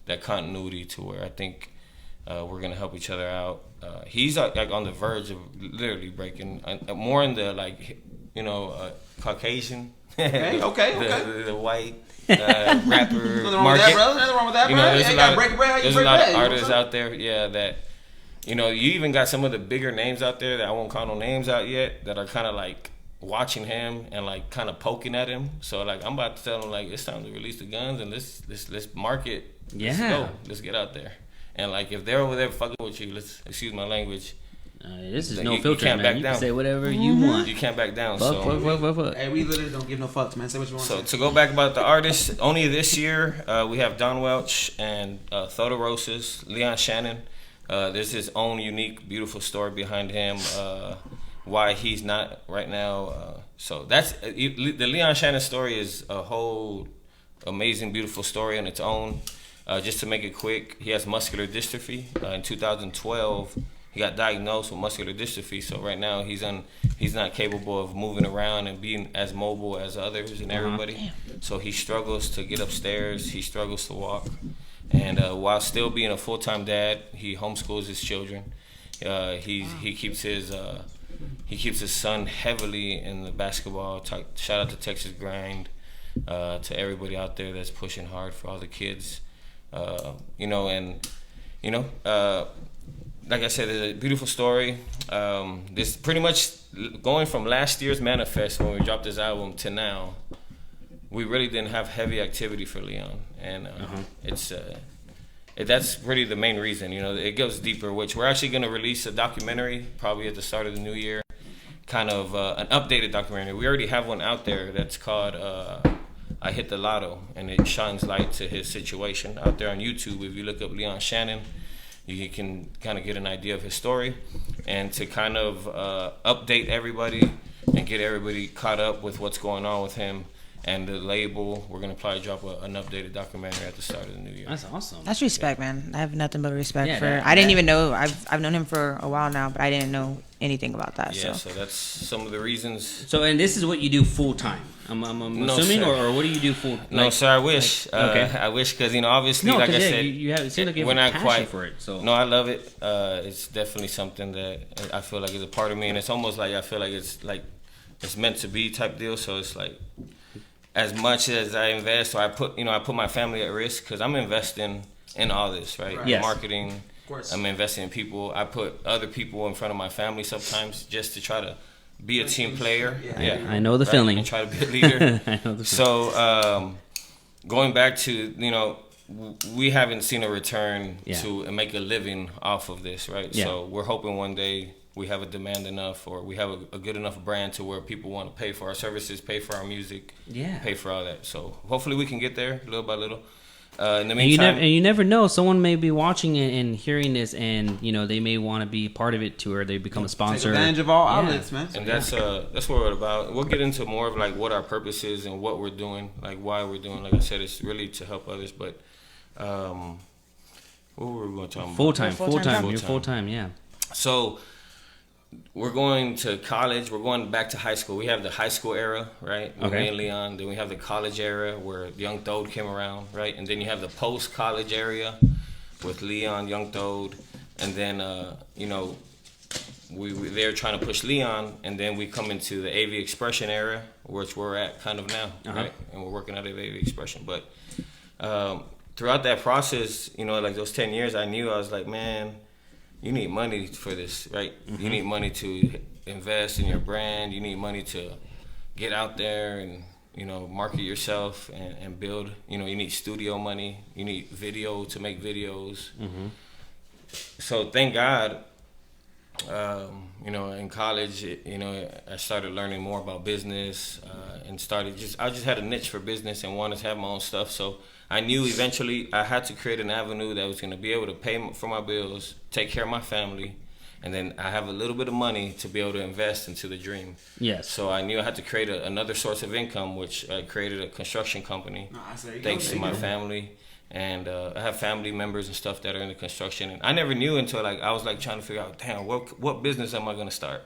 that continuity to where I think we're gonna help each other out. He's like on the verge of literally breaking more in the Caucasian, okay. The white rapper market. Nothing wrong with that, bro. There's a lot of artists out there, that you even got some of the bigger names out there that I won't call no names out yet that are kind of watching him and kind of poking at him. So I'm about to tell him it's time to release the guns and let's market. Yeah. Let's go. Let's get out there. And if they're over there fucking with you, excuse my language. This is no filter, can't man. back You down. can say whatever you want. You can't back down. Fuck. Hey, we literally don't give no fucks, man. Say what you want. So to go back about the artists, only this year we have Don Welch and Thodorosis, Leon Shannon. There's his own unique, beautiful story behind him. Why he's not right now. So that's the Leon Shannon story is a whole amazing, beautiful story on its own. Just to make it quick, he has muscular dystrophy. In 2012, he got diagnosed with muscular dystrophy. So right now he's not capable of moving around and being as mobile as others and everybody. So he struggles to get upstairs. He struggles to walk. And while still being a full-time dad, he homeschools his children. He keeps his son heavily in the basketball. Shout out to Texas Grind, to everybody out there that's pushing hard for all the kids. Like I said, it's a beautiful story. This pretty much going from last year's Manifest when we dropped this album to now, we really didn't have heavy activity for Leon, and that's really the main reason. It goes deeper, which we're actually going to release a documentary probably at the start of the new year, kind of an updated documentary. We already have one out there that's called I Hit the Lotto, and it shines light to his situation out there on YouTube. If you look up Leon Shannon, you can kind of get an idea of his story, and to kind of update everybody and get everybody caught up with what's going on with him and the label. We're going to probably drop an updated documentary at the start of the new year. That's awesome. That's respect, man. I have nothing but respect Yeah, for. I didn't even know. I've known him for a while now, but I didn't know anything about that. Yeah, so that's some of the reasons. So, and this is what you do full time. I'm assuming, or what do you do full? No, sir. I wish. Okay. I wish because obviously, like I said, you have. It seems like you we're have a not passion quite for it. So no, I love it. It's definitely something that I feel like is a part of me, and it's almost like I feel like it's meant to be type deal. So it's as much as I invest, or I put my family at risk because I'm investing in all this, right? Yes. Marketing. Of course. I'm investing in people. I put other people in front of my family sometimes just to try to be a team player. Yeah. I know the feeling. And try to be a leader. I know the feeling. So going back to we haven't seen a return Yeah. to make a living off of this, right? Yeah. So we're hoping one day we have a demand enough, or we have a good enough brand to where people want to pay for our services, pay for our music, Yeah. pay for all that. So hopefully we can get there little by little. In the And meantime, you never know. Someone may be watching it and hearing this, and they may want to be part of it too, or they become a sponsor. Take advantage of all Yeah. outlets, man. and that's what we're about. We'll get into more of like what our purpose is and what we're doing, like why we're doing. Like I said, it's really to help others. But what were we going to talk about? Full time. Full-time. You're full time. Yeah. So we're going to college. We're going back to high school. We have the high school era, right? With Okay. me and Leon. Then we have the college era where Young Thode came around, right? And then you have the post-college area with Leon, Young Thode. And then, they're trying to push Leon. And then we come into the AV Expression era, which we're at kind of now, right? And we're working out of AV Expression. But throughout that process, like those 10 years, I knew, I was like, man, you need money for this, right? Mm-hmm. You need money to invest in your brand. You need money to get out there and, market yourself and build. You need studio money. You need video to make videos. Mm-hmm. So thank God, in college, I started learning more about business and I just had a niche for business and wanted to have my own stuff. So I knew eventually I had to create an avenue that was going to be able to pay for my bills, take care of my family, and then I have a little bit of money to be able to invest into the dream. Yes. So I knew I had to create another source of income, which I created a construction company, thanks to my family. And I have family members and stuff that are in the construction. And I never knew until I was trying to figure out, damn, what business am I going to start?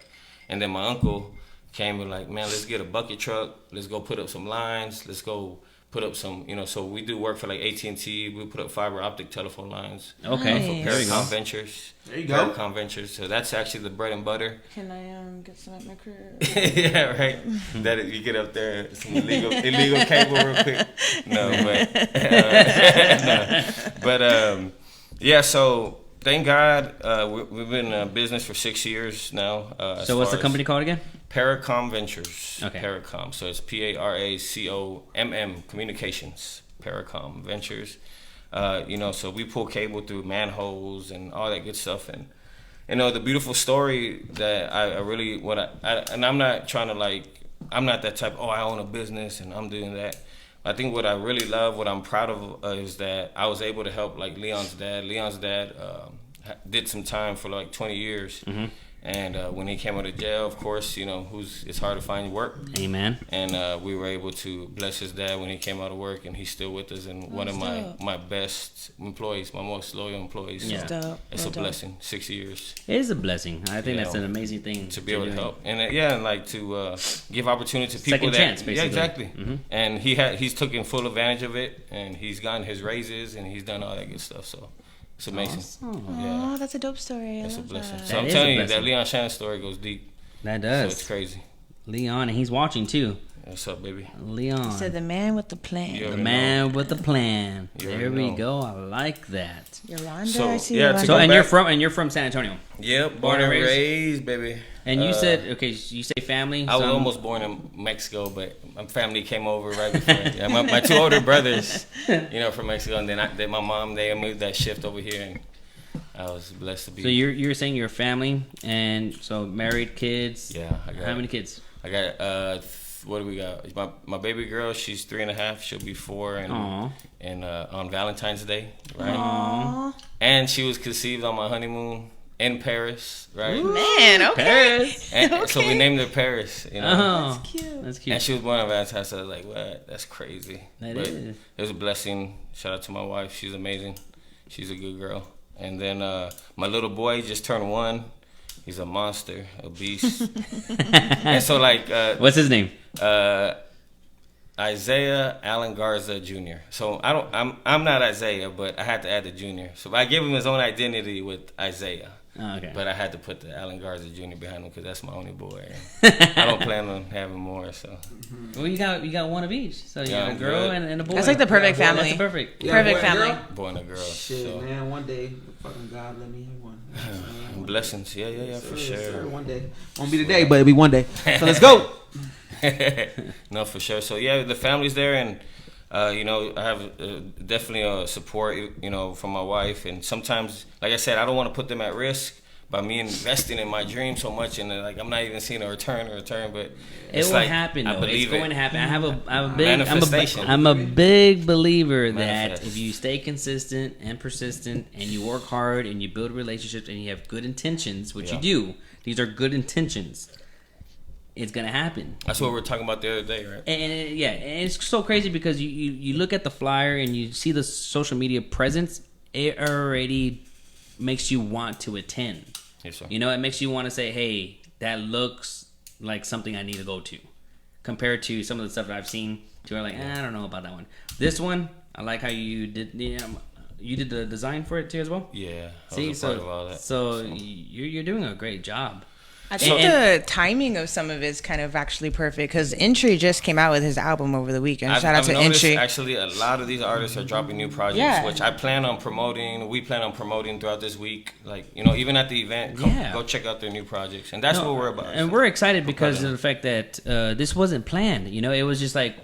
And then my uncle came and man, let's get a bucket truck. Let's go put up some lines. Let's go put up some, so we do work for AT&T. We put up fiber optic telephone lines. Okay. For There you go. Paracom Ventures. There you go. Paracom Ventures. So that's actually the bread and butter. Can I get some at my crib? Yeah, right. That you get up there, some illegal cable real quick. No, but yeah. So thank God, we've been in business for 6 years now. So what's the company called again? Paracom Ventures. Okay. Paracom. So it's PARACOMM Communications. Paracom Ventures. So we pull cable through manholes and all that good stuff. And the beautiful story that I really and I'm not trying to I'm not that type. Oh, I own a business and I'm doing that. I think what I really love, what I'm proud of, is that I was able to help Leon's dad. Leon's dad did some time for 20 years. Mm-hmm. And when he came out of jail, of course, it's hard to find work. Amen. And we were able to bless his dad when he came out of work, and he's still with us, and one of my best employees, my most loyal employees. Yeah. So it's a blessing. 6 years. It is a blessing. I think that's an amazing thing to be able to help, and to give opportunity to people. Second chance, basically. Yeah, exactly. Mm-hmm. And he's taken full advantage of it, and he's gotten his raises, and he's done all that good stuff. So. It's amazing. Awesome. Oh, that's a dope story. It's a blessing. That. So I'm is telling a you, blessing. that Leon Shannon story goes deep. That So does. it's crazy. Leon, and he's watching too. What's up, baby? Leon. So the man with the plan. Yeah. The man with the plan. You There already we know. go. I like that. Yolanda, So, I see yeah, Yolanda. to So, go and back- you're from San Antonio. Yep, Born and raised, baby. And you said, okay, you say family. I was so I'm- almost born in Mexico, but my family came over right before. Yeah, my two older brothers, from Mexico, and then my mom, they moved that shift over here, and I was blessed to be. So you're saying you're family, and so married, kids. Yeah, I got. How many kids? I got. What do we got? My baby girl, she's 3.5. She'll be 4, and on Valentine's Day, right? Aw. And she was conceived on my honeymoon in Paris, right? Man, okay. Paris. And so we named her Paris, Oh, That's cute. that's cute. And she was born on Valentine's. So I was like, what? That's crazy. That But is. It was a blessing. Shout out to my wife. She's amazing. She's a good girl. And then my little boy just turned 1. He's a monster, a beast. And so What's his name? Isaiah Allen Garza Jr. So I'm not Isaiah, but I had to add the Jr. So I gave him his own identity with Isaiah. Oh, okay. But I had to put the Allen Garza Jr. behind him because that's my only boy. I don't plan on having more. So Well, you got one of each. So you Yeah, got a I'm girl good. and a boy. That's like the perfect Yeah, family. That's perfect. Yeah, Perfect boy and family. girl? boy and a girl. Shit, So man. One day, fucking God let me have one. blessings. Yeah, for sure. One day. Won't be today, but it'll be one day. So let's go. No, for sure. So yeah, the family's there, and You know, I have definitely a support, you know, from my wife. And sometimes, like I said, I don't want to put them at risk by me investing in my dream so much, and like I'm not even seeing a return, but it will like, happen. I Though. believe it's going to happen. I have a big manifestation. I'm a big believer that Manifest. if you stay consistent and persistent, and you work hard, and you build relationships, and you have good intentions, which you do. These are good intentions. It's gonna happen. That's what we were talking about the other day, right? And it's so crazy because you look at the flyer and you see the social media presence. It already makes you want to attend. Yes, sir. You know, it makes you want to say, "Hey, that looks like something I need to go to," compared to some of the stuff that I've seen. To where like, I don't know about that one. This one, I like how you did. You did the design for it too as well. Yeah. See, part of all that. so you're doing a great job. I think the timing of some of it's kind of actually perfect because Entry just came out with his album over the weekend. Shout out to Entry. Actually, a lot of these artists are dropping new projects, which I plan on promoting. We plan on promoting throughout this week. Like, you know, even at the event, go check out their new projects. And that's what we're about. And we're excited because of the fact that this wasn't planned. You know, it was just like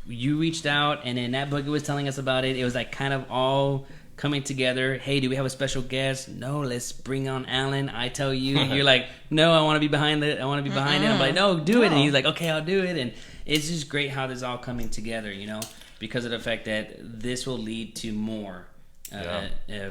you reached out and then that boogie was telling us about it. It was like kind of all coming together. Hey, do we have a special guest? No, let's bring on Alan. I tell you, you're like, no, I want to be behind it. I want to be behind it. I'm like, no, do it. And he's like, okay, I'll do it. And it's just great how this is all coming together, you know, because of the fact that this will lead to more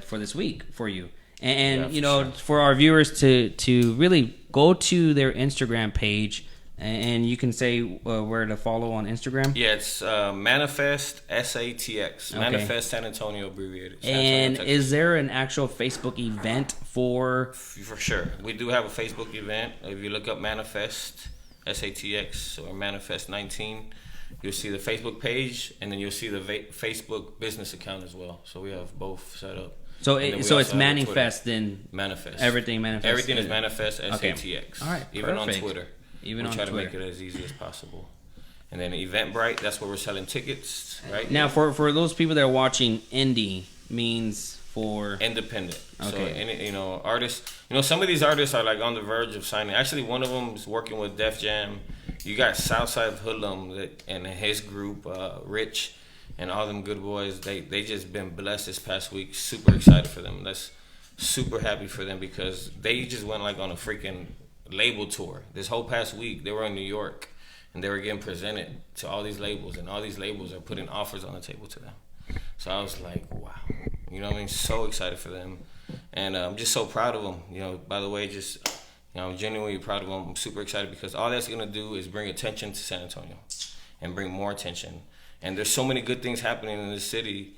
for this week for you. And you know, for our viewers to really go to their Instagram page. And you can say where to follow on Instagram. Yeah, it's Manifest SATX. Okay. Manifest San Antonio abbreviated. And is there an actual Facebook event for? For sure, we do have a Facebook event. If you look up Manifest SATX or Manifest 19, you'll see the Facebook page, and then you'll see the Facebook business account as well. So we have both set up. So it's Manifest then. Manifest. Everything Manifest. Everything is Manifest SATX. Okay. All right. Even perfect. on Twitter. Even we on try Twitter. to make it as easy as possible. And then Eventbrite, that's where we're selling tickets, right? Now, for those people that are watching, indie means for independent. Okay. So, any, you know, artists. You know, some of these artists are like on the verge of signing. Actually, one of them is working with Def Jam. You got Southside Hoodlum and his group, Rich, and all them good boys. They just been blessed this past week. Super excited for them. That's super happy for them because they just went like on a freaking label tour this whole past week. They were in New York and they were getting presented to all these labels, and all these labels are putting offers on the table to them. So I was like, wow, you know what I mean? So excited for them, and I'm just so proud of them. You know, by the way, just, you know, I'm genuinely proud of them. I'm super excited because all that's gonna do is bring attention to San Antonio and bring more attention. And there's so many good things happening in this city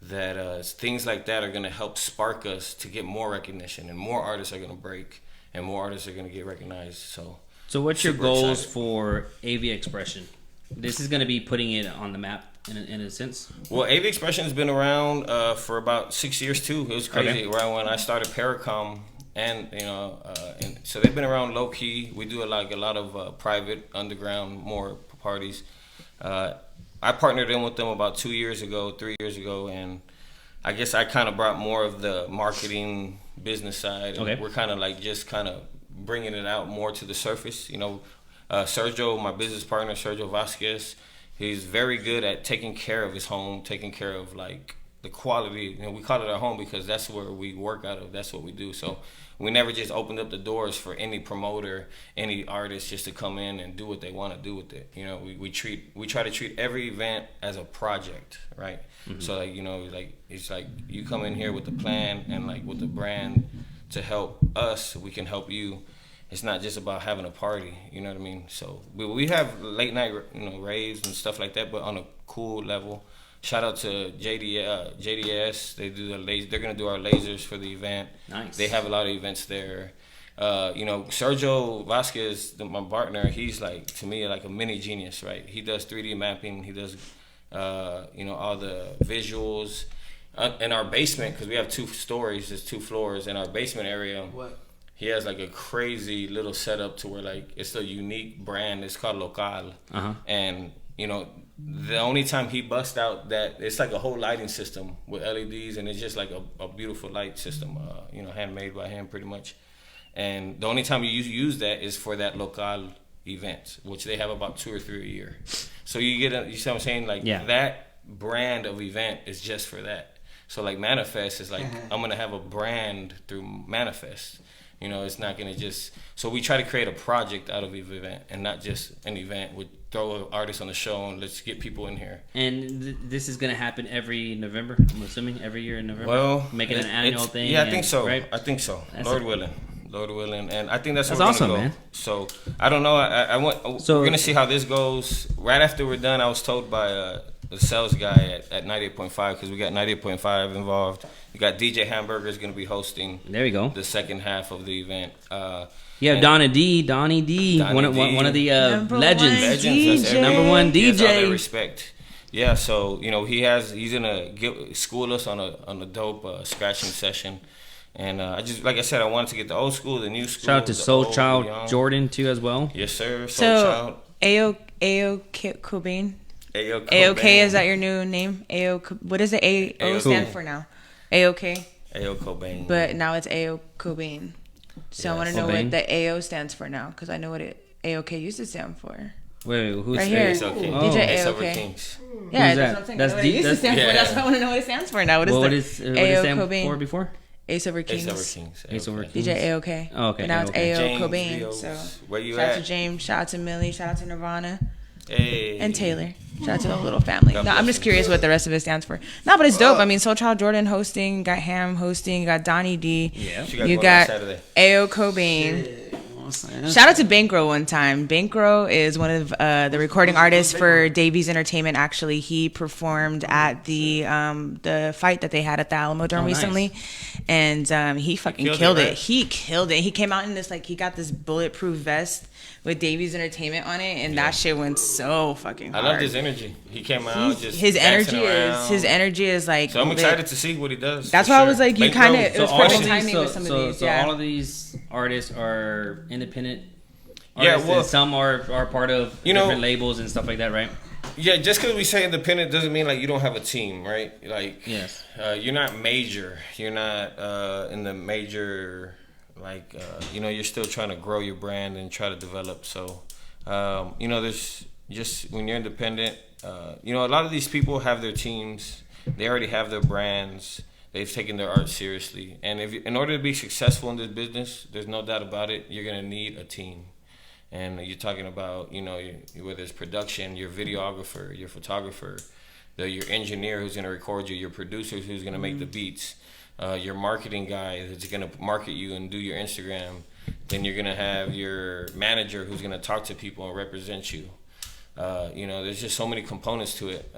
that things like that are gonna help spark us to get more recognition, and more artists are gonna break. And more artists are going to get recognized. So what's your goals for AV Expression? This is going to be putting it on the map in a sense. Well, AV Expression has been around for about 6 years too. It was crazy around when I started Paracom, and you know, and so they've been around low key. We do a lot of private underground more parties. I partnered in with them about 3 years ago, and I guess I kind of brought more of the marketing business side. And we're kind of like just kind of bringing it out more to the surface. You know, Sergio, my business partner, Sergio Vasquez, he's very good at taking care of his home, taking care of like the quality. You know, we call it our home because that's where we work out of. That's what we do. So we never just opened up the doors for any promoter, any artist just to come in and do what they want to do with it. You know, we try to treat every event as a project, right? Mm-hmm. So like, you know, like it's like you come in here with the plan and like with the brand to help us, we can help you. It's not just about having a party, you know what I mean? So we have late night, you know, raves and stuff like that, but on a cool level. Shout out to JDS. They do they're gonna do our lasers for the event. Nice. They have a lot of events there. You know, Sergio Vasquez, my partner, he's like, to me, like a mini genius, right? He does 3D mapping. He does, you know, all the visuals. In our basement, because we have 2 stories, there's 2 floors. In our basement area, he has like a crazy little setup to where like it's a unique brand. It's called Local, and you know, the only time he busts out that, it's like a whole lighting system with LEDs, and it's just like a beautiful light system, you know, handmade by him pretty much. And the only time you use that is for that Local event, which they have about 2 or 3 a year. So you get you see what I'm saying? Like that brand of event is just for that. So like Manifest is like I'm gonna have a brand through Manifest. You know, it's not gonna just. So we try to create a project out of the event and not just an event. We throw an artist on the show and let's get people in here. And this is gonna happen every November. I'm assuming every year in November. Well, make it an annual thing. Yeah, I think so. Right? I think so. That's Lord willing, and I think that's where awesome, we're gonna go. man. So I don't know. I want. So we're gonna see how this goes. Right after we're done, I was told by the sales guy at 98.5 because we got 98.5 involved. We got DJ Hamburger is gonna be hosting. There you go. The second half of the event. You have Donnie D, one of the legends. DJ. Number one He has all that DJ. respect. Yeah, so you know he's gonna school us on a dope scratching session. And I just, like I said, I wanted to get the old school, the new school. Shout out to the Soul old, Child young. Jordan too as well. Yes, sir. Soul So Child. Ao Cobain. Ayo AOK, is that your new name? What does the AO stand for now? AOK. Ayo Cobain. But now it's AO Cobain. So I want to know Cobain. what the AO stands for now, because I know what AOK used to stand for. Wait, who's Right here. Ace okay. Oh. DJ Ace over AOK. Kings. Yeah, Who's that's that? what I'm saying. That's I know what it used to deep- stand for. yeah. That's what I want to know what it stands for now. What What is is the it AO stand Cobain? for before? Ace over Kings. Ace over Kings. Ace over AOK. Kings. DJ AOK. Oh, okay, But now it's AOK. AO James Cobain. Rios. So Where you shout out at? to James. Shout out to Millie. Shout out to Nirvana. Hey. And Taylor. Shout out to the little family. God No, bless I'm just them. curious what the rest of it stands for. No, but it's dope. I mean, Soul Child Jordan hosting, got Ham hosting, got Donnie D. Yeah. She got You going on got Saturday. AO Cobain. Shout out to Bankro one time. Bankro is one of the recording artists for Davies Entertainment. Actually, he performed at the fight that they had at the Alamo Dome Oh, nice. recently, and he fucking killed killed it, it. right? He killed it. He came out in this he got this bulletproof vest with Davies Entertainment on it, and that shit went so fucking I hard. loved his energy. He came out just his dancing energy is like. So I'm lit. excited to see what he does. That's for why I sure. was like, you Bankroll. kind of. It was all of perfect these, timing with some of these. so Yeah. all of these artists are independent. Yeah, Artists, well- and some are part of You know- different labels and stuff like that, right? Yeah, just because we say independent doesn't mean like you don't have a team, right? Like, Yes. you're not major. You're not in the major. Like, you're still trying to grow your brand and try to develop. So, there's just when you're independent. A lot of these people have their teams. They already have their brands. They've taken their art seriously, and in order to be successful in this business, there's no doubt about it. You're gonna need a team. And you're talking about, whether it's production, your videographer, your photographer, your engineer who's going to record you, your producer who's going to make the beats, your marketing guy that's going to market you and do your Instagram. Then you're going to have your manager who's going to talk to people and represent you. There's just so many components to it.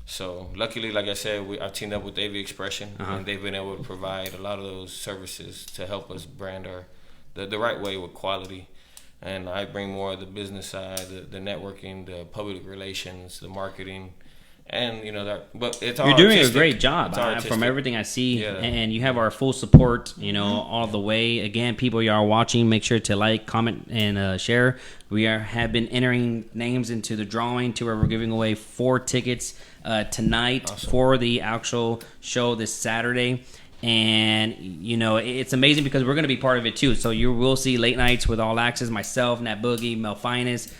So luckily, like I said, I've teamed up with AV Expression, and they've been able to provide a lot of those services to help us brand the right way with quality. And I bring more of the business side, the networking, the public relations, the marketing, and But it's all You're doing artistic. a great job It's artistic. from everything I see, Yeah. and you have our full support. All the way. Again, people you are watching, make sure to like, comment, and share. We have been entering names into the drawing to where we're giving away 4 tickets tonight for the actual show this Saturday. And it's amazing because we're going to be part of it too. So you will see late nights with All Access, myself, Nat Boogie, Mel Finest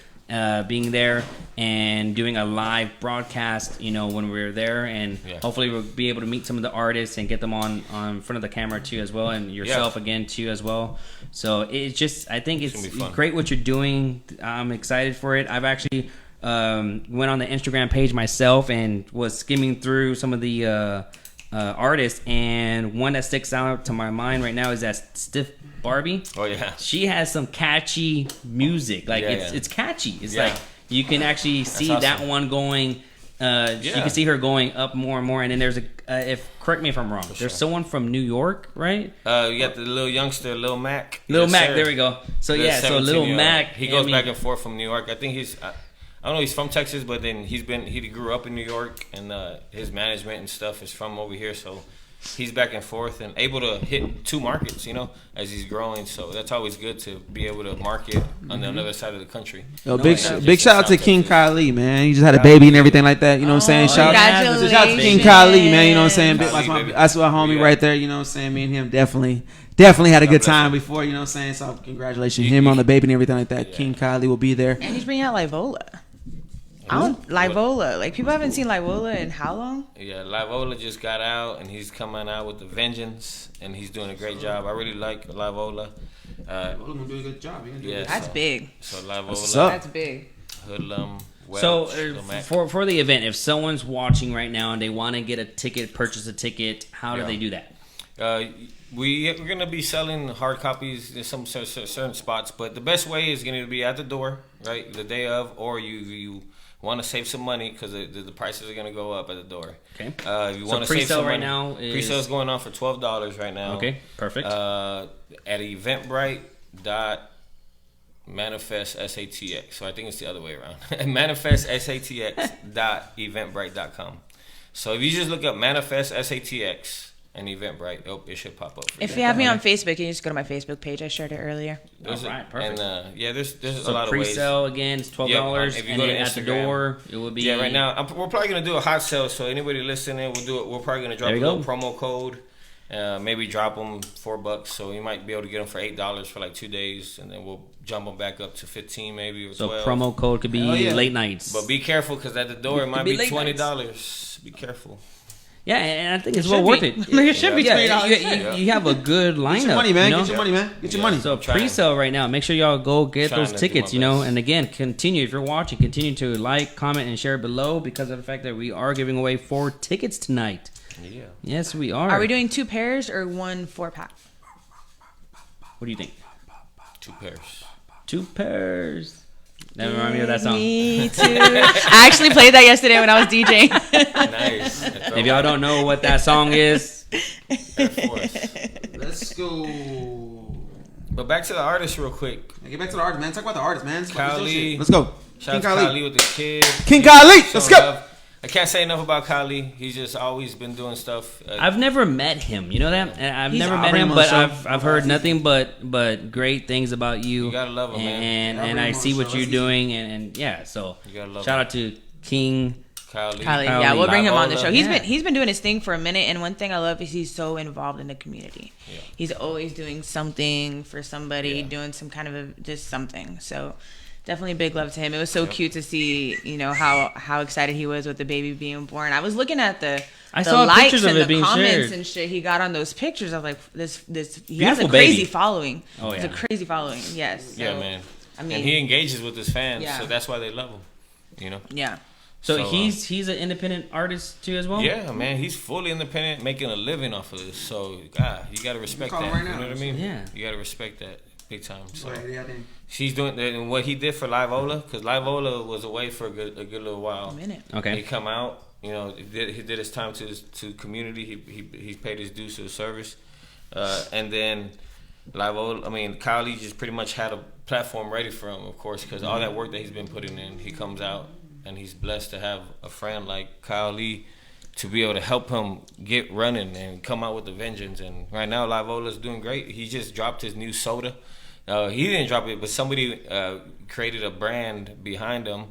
being there and doing a live broadcast. When we're there, and hopefully we'll be able to meet some of the artists and get them on front of the camera too as well, and yourself again too as well. So I think it's great what you're doing. I'm excited for it. I've actually went on the Instagram page myself and was skimming through some of the artists, and one that sticks out to my mind right now is that Stiff Barbie. Oh yeah, she has some catchy music. It's catchy. It's like you can actually see that one going. You can see her going up more and more. And then there's correct me if I'm wrong. There's someone from New York, right? You got the little youngster, Lil Mac. Lil Mac, sir. there we go. So so Lil Mac, he goes back and forth from New York. I think I don't know, he's from Texas, but then he grew up in New York, and his management and stuff is from over here, so he's back and forth and able to hit 2 markets, as he's growing. So that's always good to be able to market on the other side of the country. Yo, big shout out to King Kylie, man. He just had a baby and everything like that. You know what I'm saying? Shout out to King Kylie, man. You know what I'm saying? That's my homie right there. You know what I'm saying? Me and him definitely had a good time before. You know what I'm saying? So congratulations him on the baby and everything like that. King Kylie will be there. And he's bringing out Livola. I don't Livola. Like people haven't seen Livola in how long? Yeah, Livola just got out and he's coming out with the vengeance and he's doing a great job. I really like Livola. Gonna do a good job. Yeah, That's big. So Livola, That's big. Hoodlum. So Welch, for the event, if someone's watching right now and they want to get a ticket, purchase a ticket, how do they do that? We're gonna be selling hard copies in some certain spots, but the best way is gonna be at the door, right, the day of, or you want to save some money because the prices are gonna go up at the door. Okay. If you want to save pre-sale some right money, now is pre-sale is going on for $12 right now. Okay, perfect. At Eventbrite.manifest SATX. So I think it's the other way around. Manifest SATX.eventbrite.com. So if you just look up Manifest SATX and Eventbrite, it should pop up. If you have me on Facebook, you can just go to my Facebook page. I shared it earlier. All right, perfect. And there's So a lot of ways. pre-sale again, it's $12, if you and go to then at the Instagram, door it will be. Yeah, right now we're probably gonna do a hot sale. So anybody listening, we'll do it. We're probably gonna drop a There you little go. promo code. Maybe drop them $4, so you might be able to get them for $8 for like 2 days, and then we'll jump them back up to 15 maybe or So 12. promo code could be late nights. But be careful because at the door it might be be late $20. Be careful. Yeah, and I think it's well worth it. It should be Yeah, $20. you have a good lineup. Get your money, man. You know? Get your money, man. Get your money. So I'm trying. pre-sale right now. Make sure y'all go get Trying those to do tickets. my You know, best. and again, continue if you're watching. Continue to like, comment, and share below because of the fact that we are giving away 4 tickets tonight. Yeah. Yes, we are. Are we doing 2 pairs or 1 4-pack? What do you think? 2 pairs. 2 pairs. That remind me of that song. Me too. I actually played that yesterday when I was DJing. Nice. If y'all don't know what that song is, Air Force. Let's go. But back to the artist real quick. Get back to the artist, man. Talk about the artist, man. It's about the Kali. shit. Let's go. Shout King out to Kali. Kali with the kid. King Kali. Showing Let's go. love. I can't say enough about Kali. He's just always been doing stuff. I've never met him. You know that? I've He's never I'll met bring him, him on but the show. I've heard nothing but great things about you. You gotta love him, man. I'll And bring I him on see the what show. you're That's easy. doing, and yeah. So You gotta love shout him. out to King. Kali. Yeah, we'll bring him on the show. Yeah. He's been doing his thing for a minute, and one thing I love is he's so involved in the community. Yeah. He's always doing something for somebody, Yeah. doing some kind of just something. So definitely big love to him. It was so cute to see, how excited he was with the baby being born. I was looking at the saw likes pictures of and it the being comments shared. and shit he got on those pictures. I was like, he has Beautiful a crazy baby. following. Oh, It's yeah. a crazy following. Yes. Yeah, So, man. I mean, And he engages with his fans, Yeah. so that's why they love him. You know. yeah. So, So, he's an independent artist too as well. Yeah, man, he's fully independent, making a living off of this. So, God, you gotta respect call that. him right You now. know what I mean? Yeah. You gotta respect that big time. So, Right, yeah, I think. she's doing that, and what he did for Livola, because Livola was away for a good little while. A minute. Okay. He come out, he did his time to community. He paid his dues to the service, and then Kali just pretty much had a platform ready for him, of course, because all that work that he's been putting in, he comes out and he's blessed to have a friend like Kali to be able to help him get running and come out with the vengeance. And right now, Livola's doing great. He just dropped his new soda. He didn't drop it, but somebody created a brand behind him.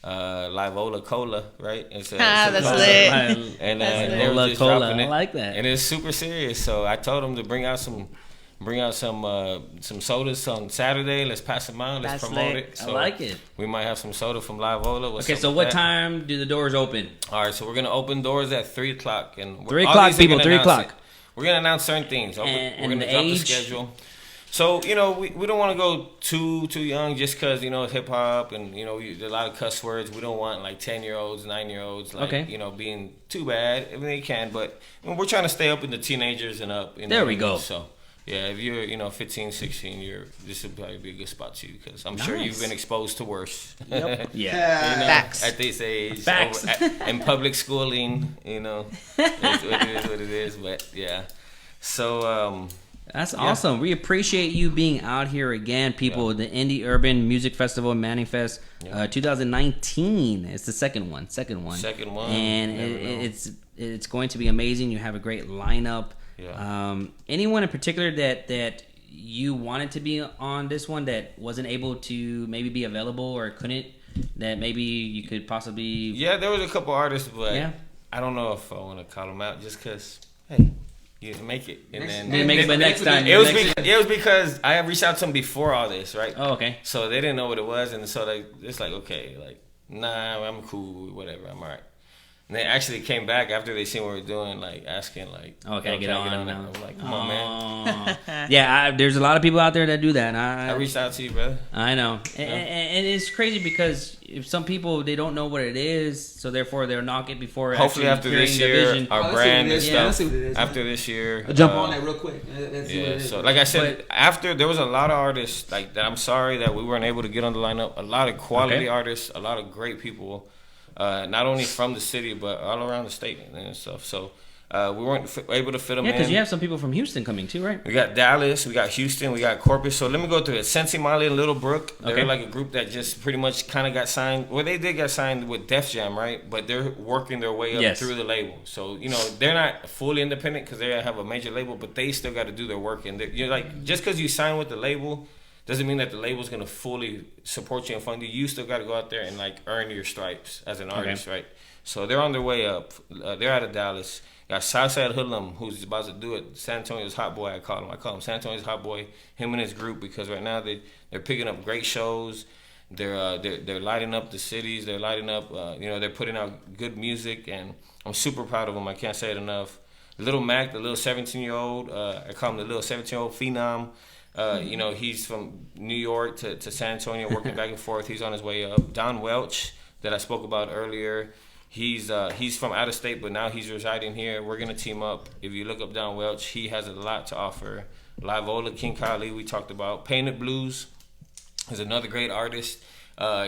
Livola Cola, right? It's That's Cola. lit. And That's they were Cola, just Cola. dropping it. I like that. And it's super serious. So I told him to bring out some sodas on Saturday. Let's pass them out. Let's That's promote lit. it. I So like it. we might have some soda from Livola. What's Okay, up so with what that? time do the doors open? All right, so we're gonna open doors at 3:00, and 3 all o'clock, these are people, gonna 3 announce o'clock. it. We're gonna announce certain things. We're And gonna the drop the age? schedule. So we don't want to go too young just because hip hop and there's a lot of cuss words. We don't want like 10-year-olds, 9-year-olds being too bad. I mean they can, but we're trying to stay up in the teenagers and up. There we go. So. Yeah, if you're 15, 16, this would probably be a good spot to you because I'm sure you've been exposed to worse. Yeah. Facts. At this age, Facts. in public schooling, it's what it is. But yeah, so That's awesome. We appreciate you being out here again, people. Yeah. The Indie Urban Music Festival Manifest, Yeah. 2019. It's the second one. Second one. And Never know. it's going to be amazing. You have a great lineup. Yeah. Anyone in particular that you wanted to be on this one that wasn't able to maybe be available or couldn't, that maybe you could possibly... Yeah, there was a couple artists, but Yeah. I don't know if I want to call them out just because, hey, you didn't make it. And then Didn't make it, but next time. It was because I had reached out to them before all this, right? Oh, okay. So they didn't know what it was, and so it's like, okay, like nah, I'm cool, whatever, I'm all right. And they actually came back after they seen what we were doing, like asking, like, Oh, can I get on now? I was like, come on, man. Yeah, there's a lot of people out there that do that. I reached out to you, brother. I know, and it's crazy because if some people they don't know what it is, so therefore they'll knock it before. Hopefully after this year, our brand and stuff. After this year, I'll jump on that real quick. Let's see what it is. So like I said, after there was a lot of artists like that. I'm sorry that we weren't able to get on the lineup. A lot of quality artists, a lot of great people. Not only from the city, but all around the state and stuff. So we weren't able to fit them in. Yeah, because you have some people from Houston coming too, right? We got Dallas, we got Houston, we got Corpus. So let me go through it. Sensi Molly and Little Brook, they're like a group that just pretty much kind of got signed. Well, they did get signed with Def Jam, right? But they're working their way up through the label. So, you know, they're not fully independent because they have a major label, but they still got to do their work. And you're like, just because you sign with the label doesn't mean that the label's gonna fully support you and fund you. You still got to go out there and like earn your stripes as an artist, right? So they're on their way up. They're out of Dallas. Got Southside Hoodlum, who's about to do it. San Antonio's Hot Boy, I call him San Antonio's Hot Boy. Him and his group, because right now they're picking up great shows. They're lighting up the cities. They're lighting up. They're putting out good music, and I'm super proud of them. I can't say it enough. Little Mac, the little 17-year-old, I call him the little 17-year-old phenom. He's from New York to San Antonio, working back and forth. He's on his way up. Don Welch, that I spoke about earlier, he's from out of state, but now he's residing here. We're gonna team up. If you look up Don Welch, he has a lot to offer. Livola, King Kali, we talked about. Painted Blues is another great artist.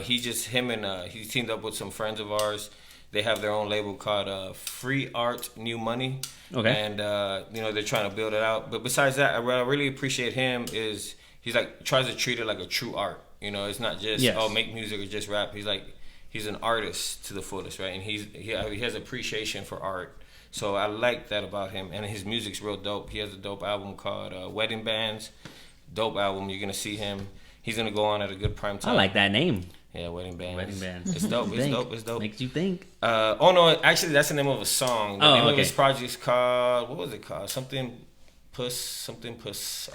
He's teamed up with some friends of ours. They have their own label called Free Art New Money. Okay. And, they're trying to build it out. But besides that, what I really appreciate him is he's like tries to treat it like a true art. You know, it's not just, make music or just rap. He's an artist to the fullest, right? And he has appreciation for art. So I like that about him. And his music's real dope. He has a dope album called Wedding Bands. Dope album. You're going to see him. He's going to go on at a good prime time. I like that name. Yeah, Wedding Bands. Wedding Bands. It's dope. It's dope. Makes you think. No, actually, that's the name of a song. The name of his project project's called, what was it called? Something Puss,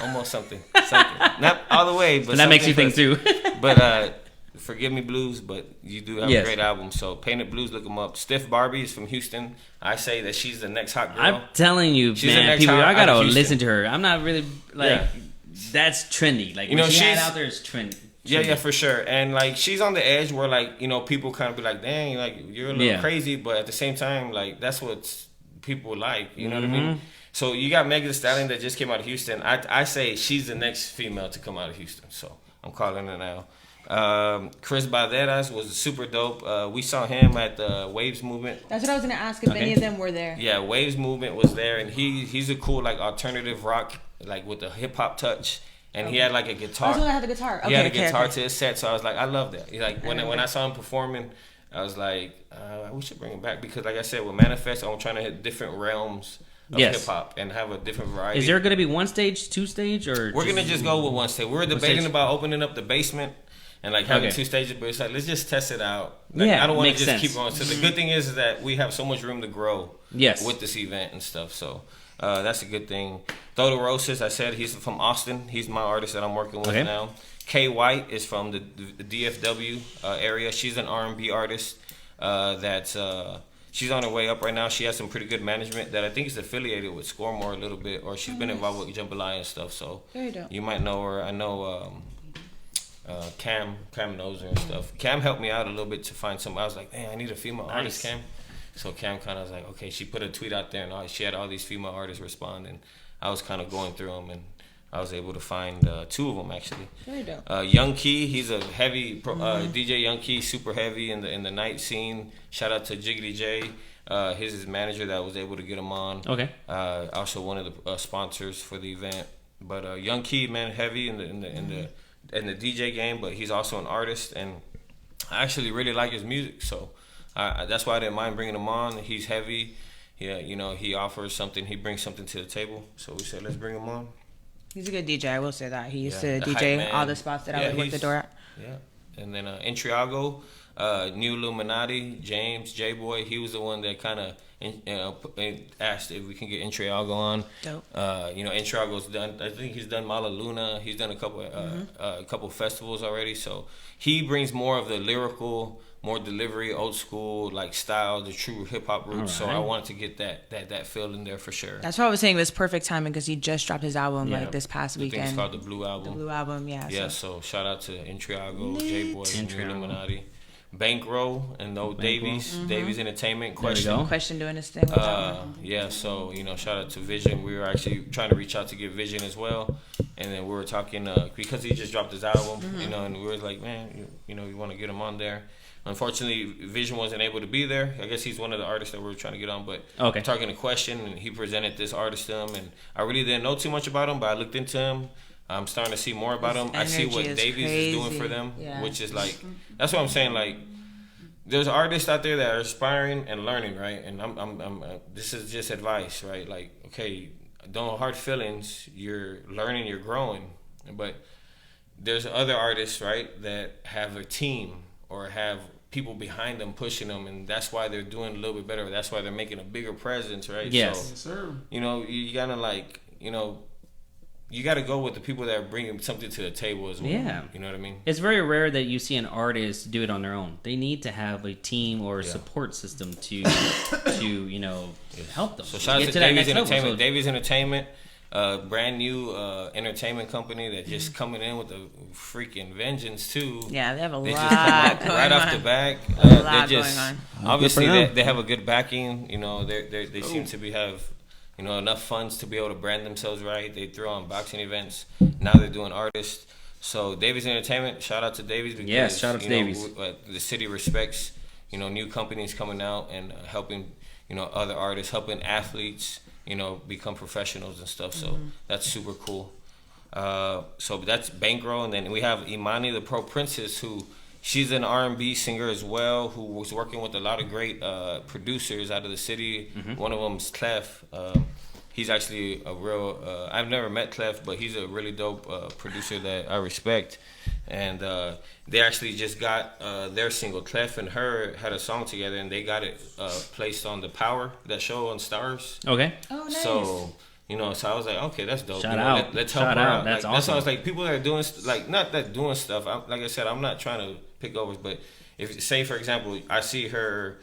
almost something. Not all the way, but that makes you think too. But Forgive Me Blues, but you do have a great album. So Painted Blues, look them up. Stiff Barbie is from Houston. I say that she's the next hot girl. I'm telling you, man, people, I gotta listen to her. I'm not really that's trendy. Like, what she had out there is trendy. Yeah, for sure. And like she's on the edge where like, people kind of be like, dang, like you're a little crazy, but at the same time, like that's what people like. You know what I mean? So you got Megan Thee Stallion that just came out of Houston. I say she's the next female to come out of Houston. So I'm calling her now. Chris Balderas was super dope. We saw him at the Waves Movement. That's what I was gonna ask if any of them were there. Yeah, Waves Movement was there, and he's a cool like alternative rock, like with a hip hop touch. And he had like a guitar. Oh, so I had the guitar. Okay, he had a guitar to his set, so I was like, I love that. Like when I saw him performing, I was like, we should bring him back because, like I said, with Manifest, I'm trying to hit different realms of hip hop and have a different variety. Is there going to be one stage, two stage, or we're gonna just go with one stage? We were debating about opening up the basement and like having two stages, but it's like let's just test it out. Like, I don't want to just keep going. So the good thing is that we have so much room to grow. With this event and stuff, so. That's a good thing. Dodo Roses, I said he's from Austin. He's my artist that I'm working with now. Kay White is from the DFW area. She's an R&B artist she's on her way up right now. She has some pretty good management that I think is affiliated with Scoremore a little bit, or she's been involved with Jambalaya and stuff. So you might know her. I know Cam knows her and stuff. Cam helped me out a little bit to find some. I was like, man, I need a female artist, Cam. So Cam kind of was like, okay, she put a tweet out there, and she had all these female artists respond, and I was kind of going through them, and I was able to find two of them actually. Very dope. Young Key, he's a heavy DJ. Young Key, super heavy in the night scene. Shout out to Jiggly J, his manager that was able to get him on. Also one of the sponsors for the event. But Young Key, man, heavy in the DJ game, but he's also an artist, and I actually really like his music, so. That's why I didn't mind bringing him on. He's heavy. Yeah, he offers something. He brings something to the table. So we said, let's bring him on. He's a good DJ. I will say that. He used to DJ all the spots that I would work the door at. Yeah. And then Intriago, New Illuminati, James, J-Boy. He was the one that kind of asked if we can get Intriago on. Dope. Intriago's done. I think he's done Mala Luna. He's done a couple festivals already. So he brings more of the lyrical more delivery, old school like style, the true hip hop roots. So I wanted to get that feel in there for sure. That's why I was saying it was perfect timing because he just dropped his album like this past weekend. It's called the Blue Album. The Blue Album, yeah. Yeah. So shout out to Intriago, J Boy, New Illuminati. Bankroll and Davies, Davies Entertainment. Question doing this thing. Yeah, so shout out to Vision. We were actually trying to reach out to get Vision as well, and then we were talking because he just dropped his album, and we were like, man, we want to get him on there. Unfortunately, Vision wasn't able to be there. I guess he's one of the artists that we were trying to get on, but talking to Question, and he presented this artist to him, and I really didn't know too much about him, but I looked into him. I'm starting to see more about him. I see what Davies is doing for them, which is like, that's what I'm saying. Like, there's artists out there that are aspiring and learning, right? And I'm this is just advice, right? Like, okay, don't hard feelings. You're learning, you're growing, but there's other artists, right, that have a team or have people behind them pushing them, and that's why they're doing a little bit better. That's why they're making a bigger presence, right? Yes, so, sir. You gotta you got to go with the people that are bringing something to the table as well. Yeah. You know what I mean? It's very rare that you see an artist do it on their own. They need to have a team or a support system to help them. So shout out to Davies Entertainment. Davies Entertainment, brand new entertainment company that just coming in with a freaking vengeance too. Yeah, they have a lot going right on. Off the back. A lot going on. Obviously, they have a good backing. They seem to have enough funds to be able to brand themselves right. They throw on boxing events. Now they're doing artists. So Davies Entertainment, shout out to Davies because shout out to Davies. The city respects new companies coming out and helping other artists, helping athletes become professionals and stuff. So that's super cool. So that's Bankroll, and then we have Imani, the Pro Princess, who she's an R&B singer as well, who was working with a lot of great producers out of the city. One of them is Clef. He's actually a real... I've never met Clef, but he's a really dope producer that I respect. And they actually just got their single. Clef and her had a song together, and they got it placed on The Power, that show on Stars. Okay. Oh, nice. So... so I was like, okay, that's dope. Shout out. Let's help her out. That's awesome. awesome. That's why I was like, people that are doing, not that doing stuff. Like I said, I'm not trying to pick overs, but if, say, for example, I see her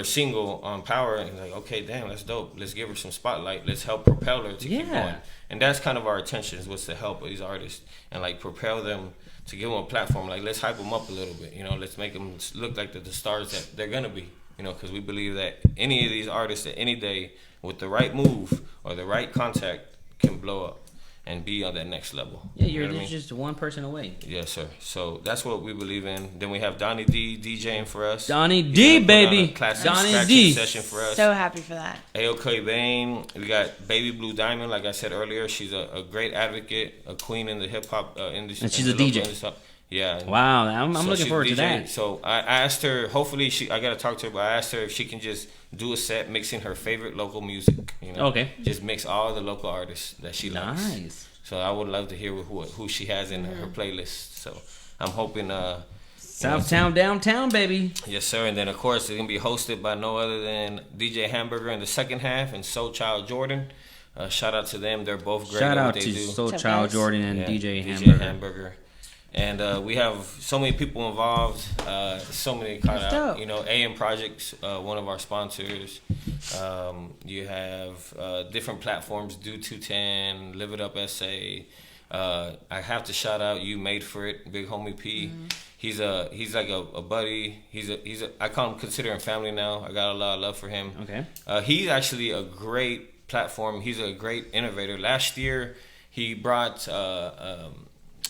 single on Power, and like, okay, damn, that's dope. Let's give her some spotlight. Let's help propel her to keep going. And that's kind of our intention, was to help these artists and like propel them, to give them a platform. Like, let's hype them up a little bit. Let's make them look like the stars that they're gonna be. Because we believe that any of these artists at any day, with the right move or the right contact, can blow up and be on that next level. Yeah, you're just one person away. Yes, sir. So that's what we believe in. Then we have Donnie D DJing for us. Donnie D, baby. Donnie D session for us. So happy for that. AOK Bain. We got Baby Blue Diamond. Like I said earlier, she's a great advocate, a queen in the hip hop industry. And she's a DJ. Yeah. Wow, I'm looking forward to that. So I asked her, hopefully I got to talk to her, but I asked her if she can just do a set mixing her favorite local music. Okay. Just mix all the local artists that she likes. Nice. So I would love to hear who she has in her playlist. So I'm hoping... Southtown, downtown, baby. Yes, sir. And then, of course, it's going to be hosted by no other than DJ Hamburger in the second half and Soul Child Jordan. Shout out to them. They're both great at what they do. Shout out to Soul Child Jordan and DJ Hamburger. And we have so many people involved, so many kind of, AM Projects, one of our sponsors. You have different platforms, Do 210, Live It Up SA. I have to shout out You Made For It, Big Homie P. He's like a buddy. I consider him family now. I got a lot of love for him. Okay. He's actually a great platform. He's a great innovator. Last year, he brought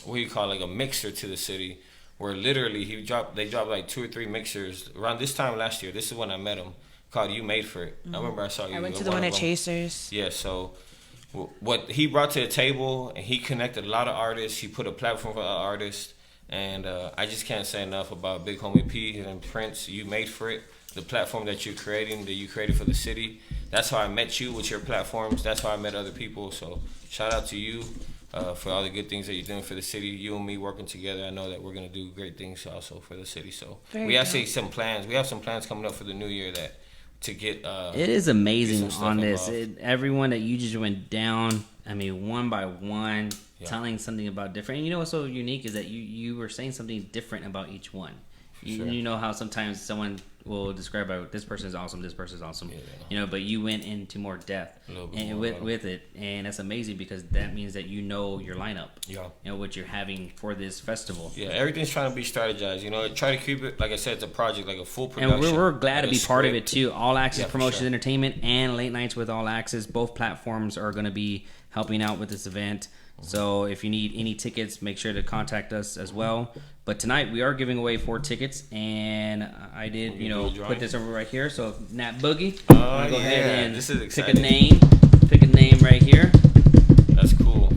what do you call, like a mixer to the city, where literally they dropped like 2 or 3 mixers around this time last year. This is when I met him, called You Made For It. I remember I saw you. I went to the one at Chasers. Yeah, so what he brought to the table, and he connected a lot of artists. He put a platform for artists, and I just can't say enough about Big Homie P and Prince. You Made For It, the platform that you're creating, that you created for the city. That's how I met you, with your platforms. That's how I met other people. So shout out to you. For all the good things that you're doing for the city. You and me working together, I know that we're going to do great things also for the city. So we actually some plans. We have some plans coming up for the new year to get. It is amazing on this. Everyone that you just went down, one by one, telling something about different. And what's so unique is that you were saying something different about each one. You know how sometimes someone will describe this person is awesome, this person is awesome, but you went into more depth with it, and that's amazing because that means that you know your lineup, what you're having for this festival. Yeah, everything's trying to be strategized. Try to keep it, like I said, it's a project, like a full production. And we're glad to be part of it script. too. All Access Promotions sure. Entertainment and Late Nights with All Access, both platforms are going to be helping out with this event. So if you need any tickets, make sure to contact us as well. But tonight we are giving away 4 tickets, and I did, put this over right here. So Nat Boogie, go ahead and this is pick exciting. a name. Pick a name right here. That's cool.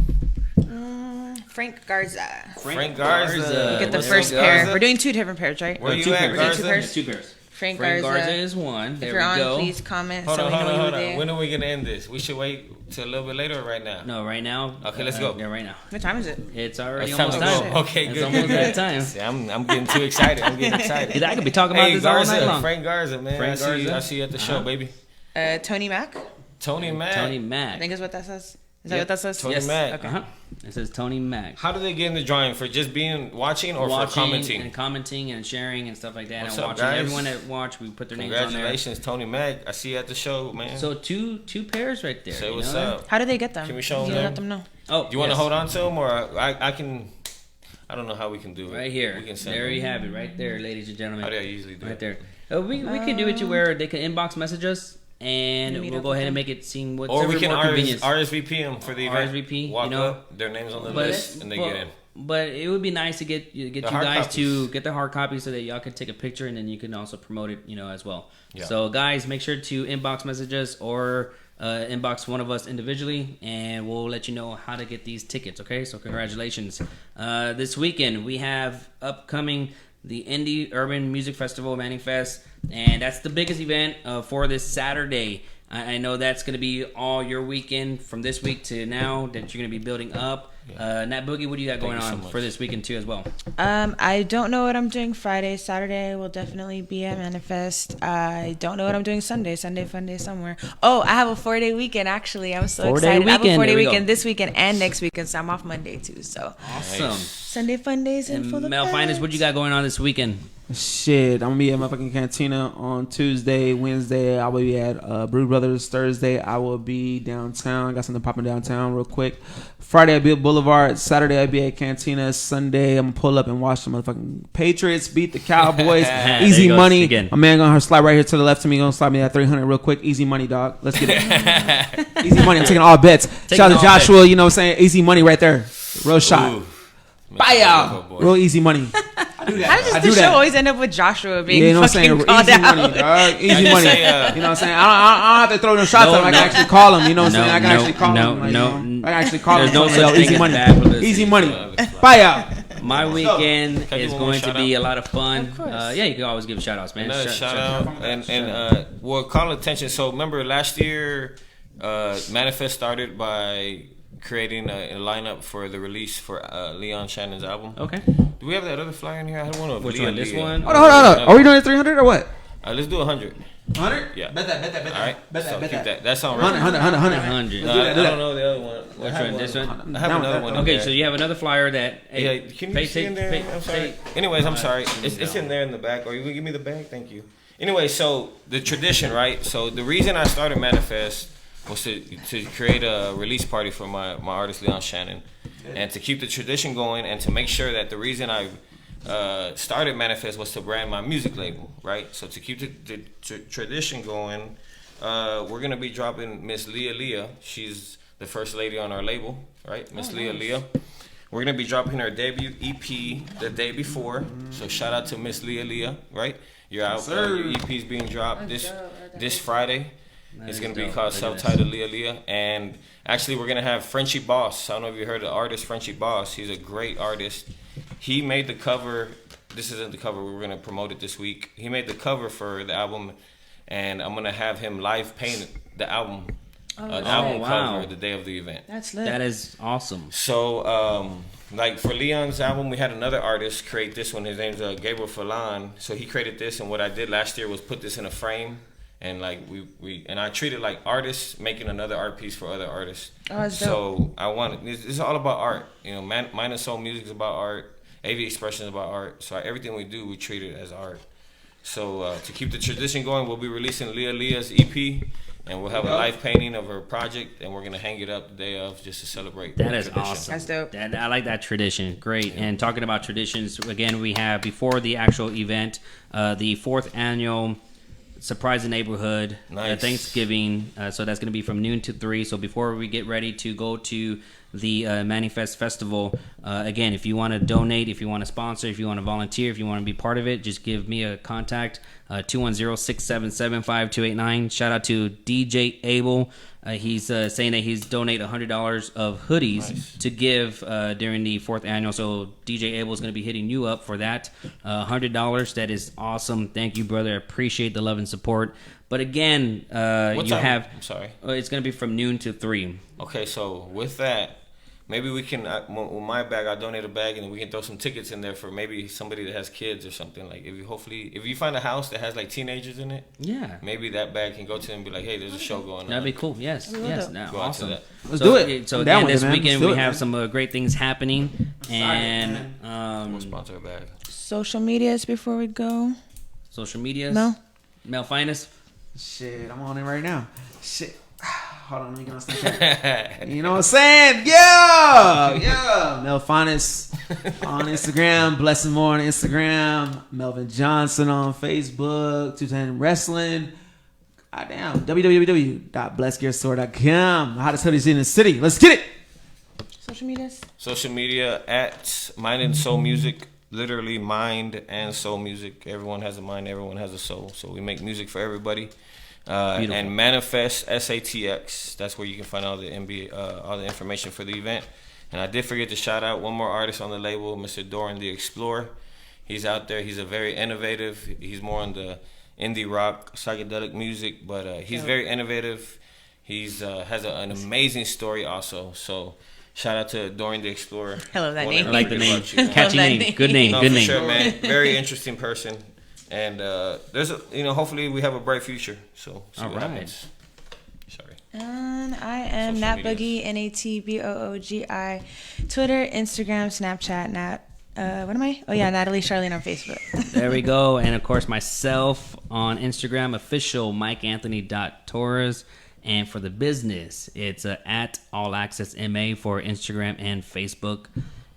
Frank Garza. Frank Garza. Get the What's first up, pair. Garza? We're doing 2 different pairs, right? Where you Two at, pairs. Garza? Two pairs? 2 pairs. Frank Garza Garza is one. If There you're we on, go. please comment Hold so on, we know hold you were on. there. When are we going to end this? We should wait till a little bit later or right now? No, right now. Okay, let's go. Yeah, right now. What time is it? It's already It's time almost to time. go. Okay, It's good. almost that time. See, I'm getting too excited. I'm getting excited. I could be talking about Hey, this all Garza, night long. Frank Garza, man. Frank I Garza. see you at the show, baby. Tony Mac. Tony Mac. Tony I Mac. think is what that says. Is that what that says? Tony Mac. Okay. Uh-huh. It says Tony Mac. How do they get in the drawing? For just watching or for commenting? and commenting and sharing and stuff like that. What's and up, watching guys? everyone that watch, we put their names on there. Congratulations, Tony Mac. I see you at the show, man. So two pairs right there. Say you what's know? up. How do they get them? Can we show them? Let them know. Oh, You want to yes. hold on to them, or I can? I don't know how we can do it. Right here. We can send There them. you have it, right there, ladies and gentlemen. How do I usually do Right it? there. We can do it to where they can inbox message us, and Meet we'll up go with ahead and them. make it seem what's Or we can more convenient. RSVP them for the event. RSVP, Walk you know. up, their names on the list, and they get in. But it would be nice to get you hard guys copies. to get the hard copy so that y'all can take a picture and then you can also promote it, as well. Yeah. So guys, make sure to inbox message us or inbox one of us individually, and we'll let you know how to get these tickets. Okay, so congratulations. This weekend we have upcoming the Indie Urban Music Festival, Manning Fest, and that's the biggest event for this Saturday. I know that's going to be all your weekend from this week to now that you're going to be building up. Nat Boogie, what do you got going you so on much. for this weekend too as well? I don't know what I'm doing Friday. Saturday will definitely be at Manifest. I don't know what I'm doing Sunday. Sunday fun day somewhere. Oh, I have a 4-day weekend actually. I'm so 4-day excited. I have a weekend. 4-day There we go. weekend this weekend and next weekend, so I'm off Monday too. So Awesome. Sunday fun days and full And of Mel Finest, what you got going on this weekend? Shit, I'm gonna be at my fucking cantina on Tuesday. Wednesday, I will be at Brew Brothers. Thursday, I will be downtown. Got something popping downtown real quick. Friday, I'll be at Boulevard. Saturday, I'll be at Cantina. Sunday, I'm gonna pull up and watch the motherfucking Patriots beat the Cowboys. There Easy he goes money. again. My man gonna slide right here to the left to me. Gonna slide me that 300 real quick. Easy money, dog. Let's get it. Easy money. I'm taking all bets. Shout out to all Joshua. You know what I'm saying? Easy money right there. Real shot. Ooh. Bye out. Real easy money. I do that. how does I this do show that. always end up with Joshua being Yeah, you know what I'm fucking saying? called Easy out? money, dog. Easy just money. say, You know what I'm saying? I don't have to throw no shots No, at him. I can no. actually call him. You know what I'm saying? I can No, actually call no, him. Like, no, you know, I can actually call there's him. no Yo, such thing easy as money. bad publicity. Easy money. Buy out. My weekend Can I do is one more going to shout be out? a lot of fun. Of course. Yeah, you can always give shout outs, man. Another shout out and we'll call attention. So remember last year, Manifest started by creating a lineup for the release for Leon Shannon's album. Okay. Do we have that other flyer in here? I had one of Which Leah one? This Leah. one? Hold on. Are we doing it 300 or what? Let's do 100. 100? Yeah. Bet that. All right. Bet So that. keep that. That's on 100, 100, 100. 100. No, I don't know the other one. Which one? This one? I have Down another with one. that. in Okay, there. so you have another flyer that. Hey, Yeah, can you pay- see in there? pay- I'm sorry. pay- Anyways, I'm sorry. It's in there in the back. Or you can give me the bag? Thank you. Anyway, so the tradition, right? So the reason I started Manifest was to create a release party for my artist Leon Shannon, and to keep the tradition going, and to make sure that the reason I started Manifest was to brand my music label, right? So to keep the tradition going, we're gonna be dropping Miss Leah. She's the first lady on our label, right? Miss Leah. We're gonna be dropping her debut EP the day before. So shout out to Miss Leah, right? You're out. Your EP's being dropped this Friday. It's gonna be called Self-Titled Leah, and actually we're gonna have Frenchie Boss. I don't know if you heard the artist Frenchie Boss. He's a great artist. He made the cover. This isn't the cover. We're gonna promote it this week. He made the cover for the album, and I'm gonna have him live paint the album, album wow. cover the day of the event. That's lit. That is awesome. So, like for Leon's album, we had another artist create this one. His name's Gabriel Falan. So he created this, and what I did last year was put this in a frame, and like we I treat it like artists making another art piece for other artists. Oh, that's so I wanted. It's all about art. You know, Minus Soul Music is about art. AV Expression is about art. So everything we do, we treat it as art. So to keep the tradition going, we'll be releasing Leah's EP, and we'll have a live painting of her project, and we're gonna hang it up the day of just to celebrate. That is tradition. awesome. That's dope. I like that tradition. Great. And talking about traditions, again, we have before the actual event, the 4th annual Surprise the Neighborhood Thanksgiving. So that's going to be from noon to 3. So before we get ready to go to the Manifest Festival, again, if you want to donate, if you want to sponsor, if you want to volunteer, if you want to be part of it, just give me a contact, 210-677-5289. Shout out to DJ Abel. He's saying that he's donate $100 of hoodies to give during the 4th annual. So DJ Abel is going to be hitting you up for that $100. That is awesome. Thank you, brother. I appreciate the love and support. But again, I'm sorry. It's going to be from noon to 3. Okay, so with that, maybe we can, with my bag, I'll donate a bag, and we can throw some tickets in there for maybe somebody that has kids or something. Like, if you find a house that has like teenagers in it, yeah, maybe that bag can go to them and be like, hey, there's a show going on. That'd be cool. Yes. No, go awesome. that. Let's do it. So I'm down again, with this it, man. weekend Let's do we it, have man. some great things happening, and We'll sponsor a bag. Social medias before we go. social medias. No. Mel Finest. Shit, I'm on it right now. Shit. Hold on, let me get on Snapchat. You know what I'm saying? Yeah. Mel Finest on Instagram. Blessing More on Instagram. Melvin Johnson on Facebook. 210 Wrestling. Goddamn. www.blessgearstore.com. Hottest hoodies in the city. Let's get it. Social medias. Social media at Mind and Soul Music. Literally Mind and Soul Music. Everyone has a mind, everyone has a soul. So we make music for everybody. And Manifest SATX. That's where you can find all the all the information for the event. And I did forget to shout out one more artist on the label, Mr. Doran the Explorer. He's out there. He's a very innovative. He's more on the indie rock, psychedelic music, but he's very innovative. He's has an amazing story also. So shout out to Doran the Explorer. I love that name. I like the name. I Catchy love that name. name. Good name. No, Good for name. sure, man. Very interesting person. And there's hopefully we have a bright future. So see what happens. Sorry. And I am Social Nat medias. Boogie, NATBOOGI. Twitter, Instagram, Snapchat, Nat. What am I? Oh yeah, Natalie Charlene on Facebook. There we go. And of course, myself on Instagram, official MikeAnthony.Torres. And for the business, it's at All Access MA for Instagram and Facebook.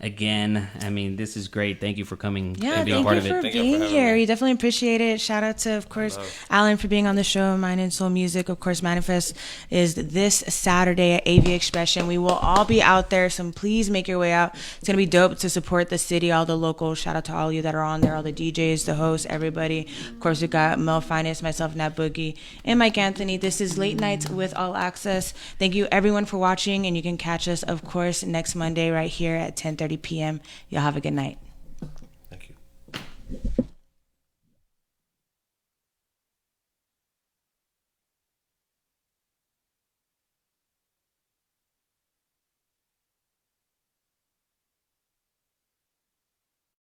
Again, I mean, this is great. Thank you for coming Yeah, and being thank part you of it. for Thank you being for having here. me. We definitely appreciate it. Shout out to, of course, Alan for being on the show. Mind and Soul Music. Of course, Manifest is this Saturday at AV Expression. We will all be out there, so please make your way out. It's going to be dope to support the city, all the locals. Shout out to all you that are on there, all the DJs, the hosts, everybody. Of course, we got Mel Finest, myself, Nat Boogie, and Mike Anthony. This is Late Nights with All Access. Thank you, everyone, for watching, and you can catch us, of course, next Monday right here at 10:30 p.m. Y'all have a good night.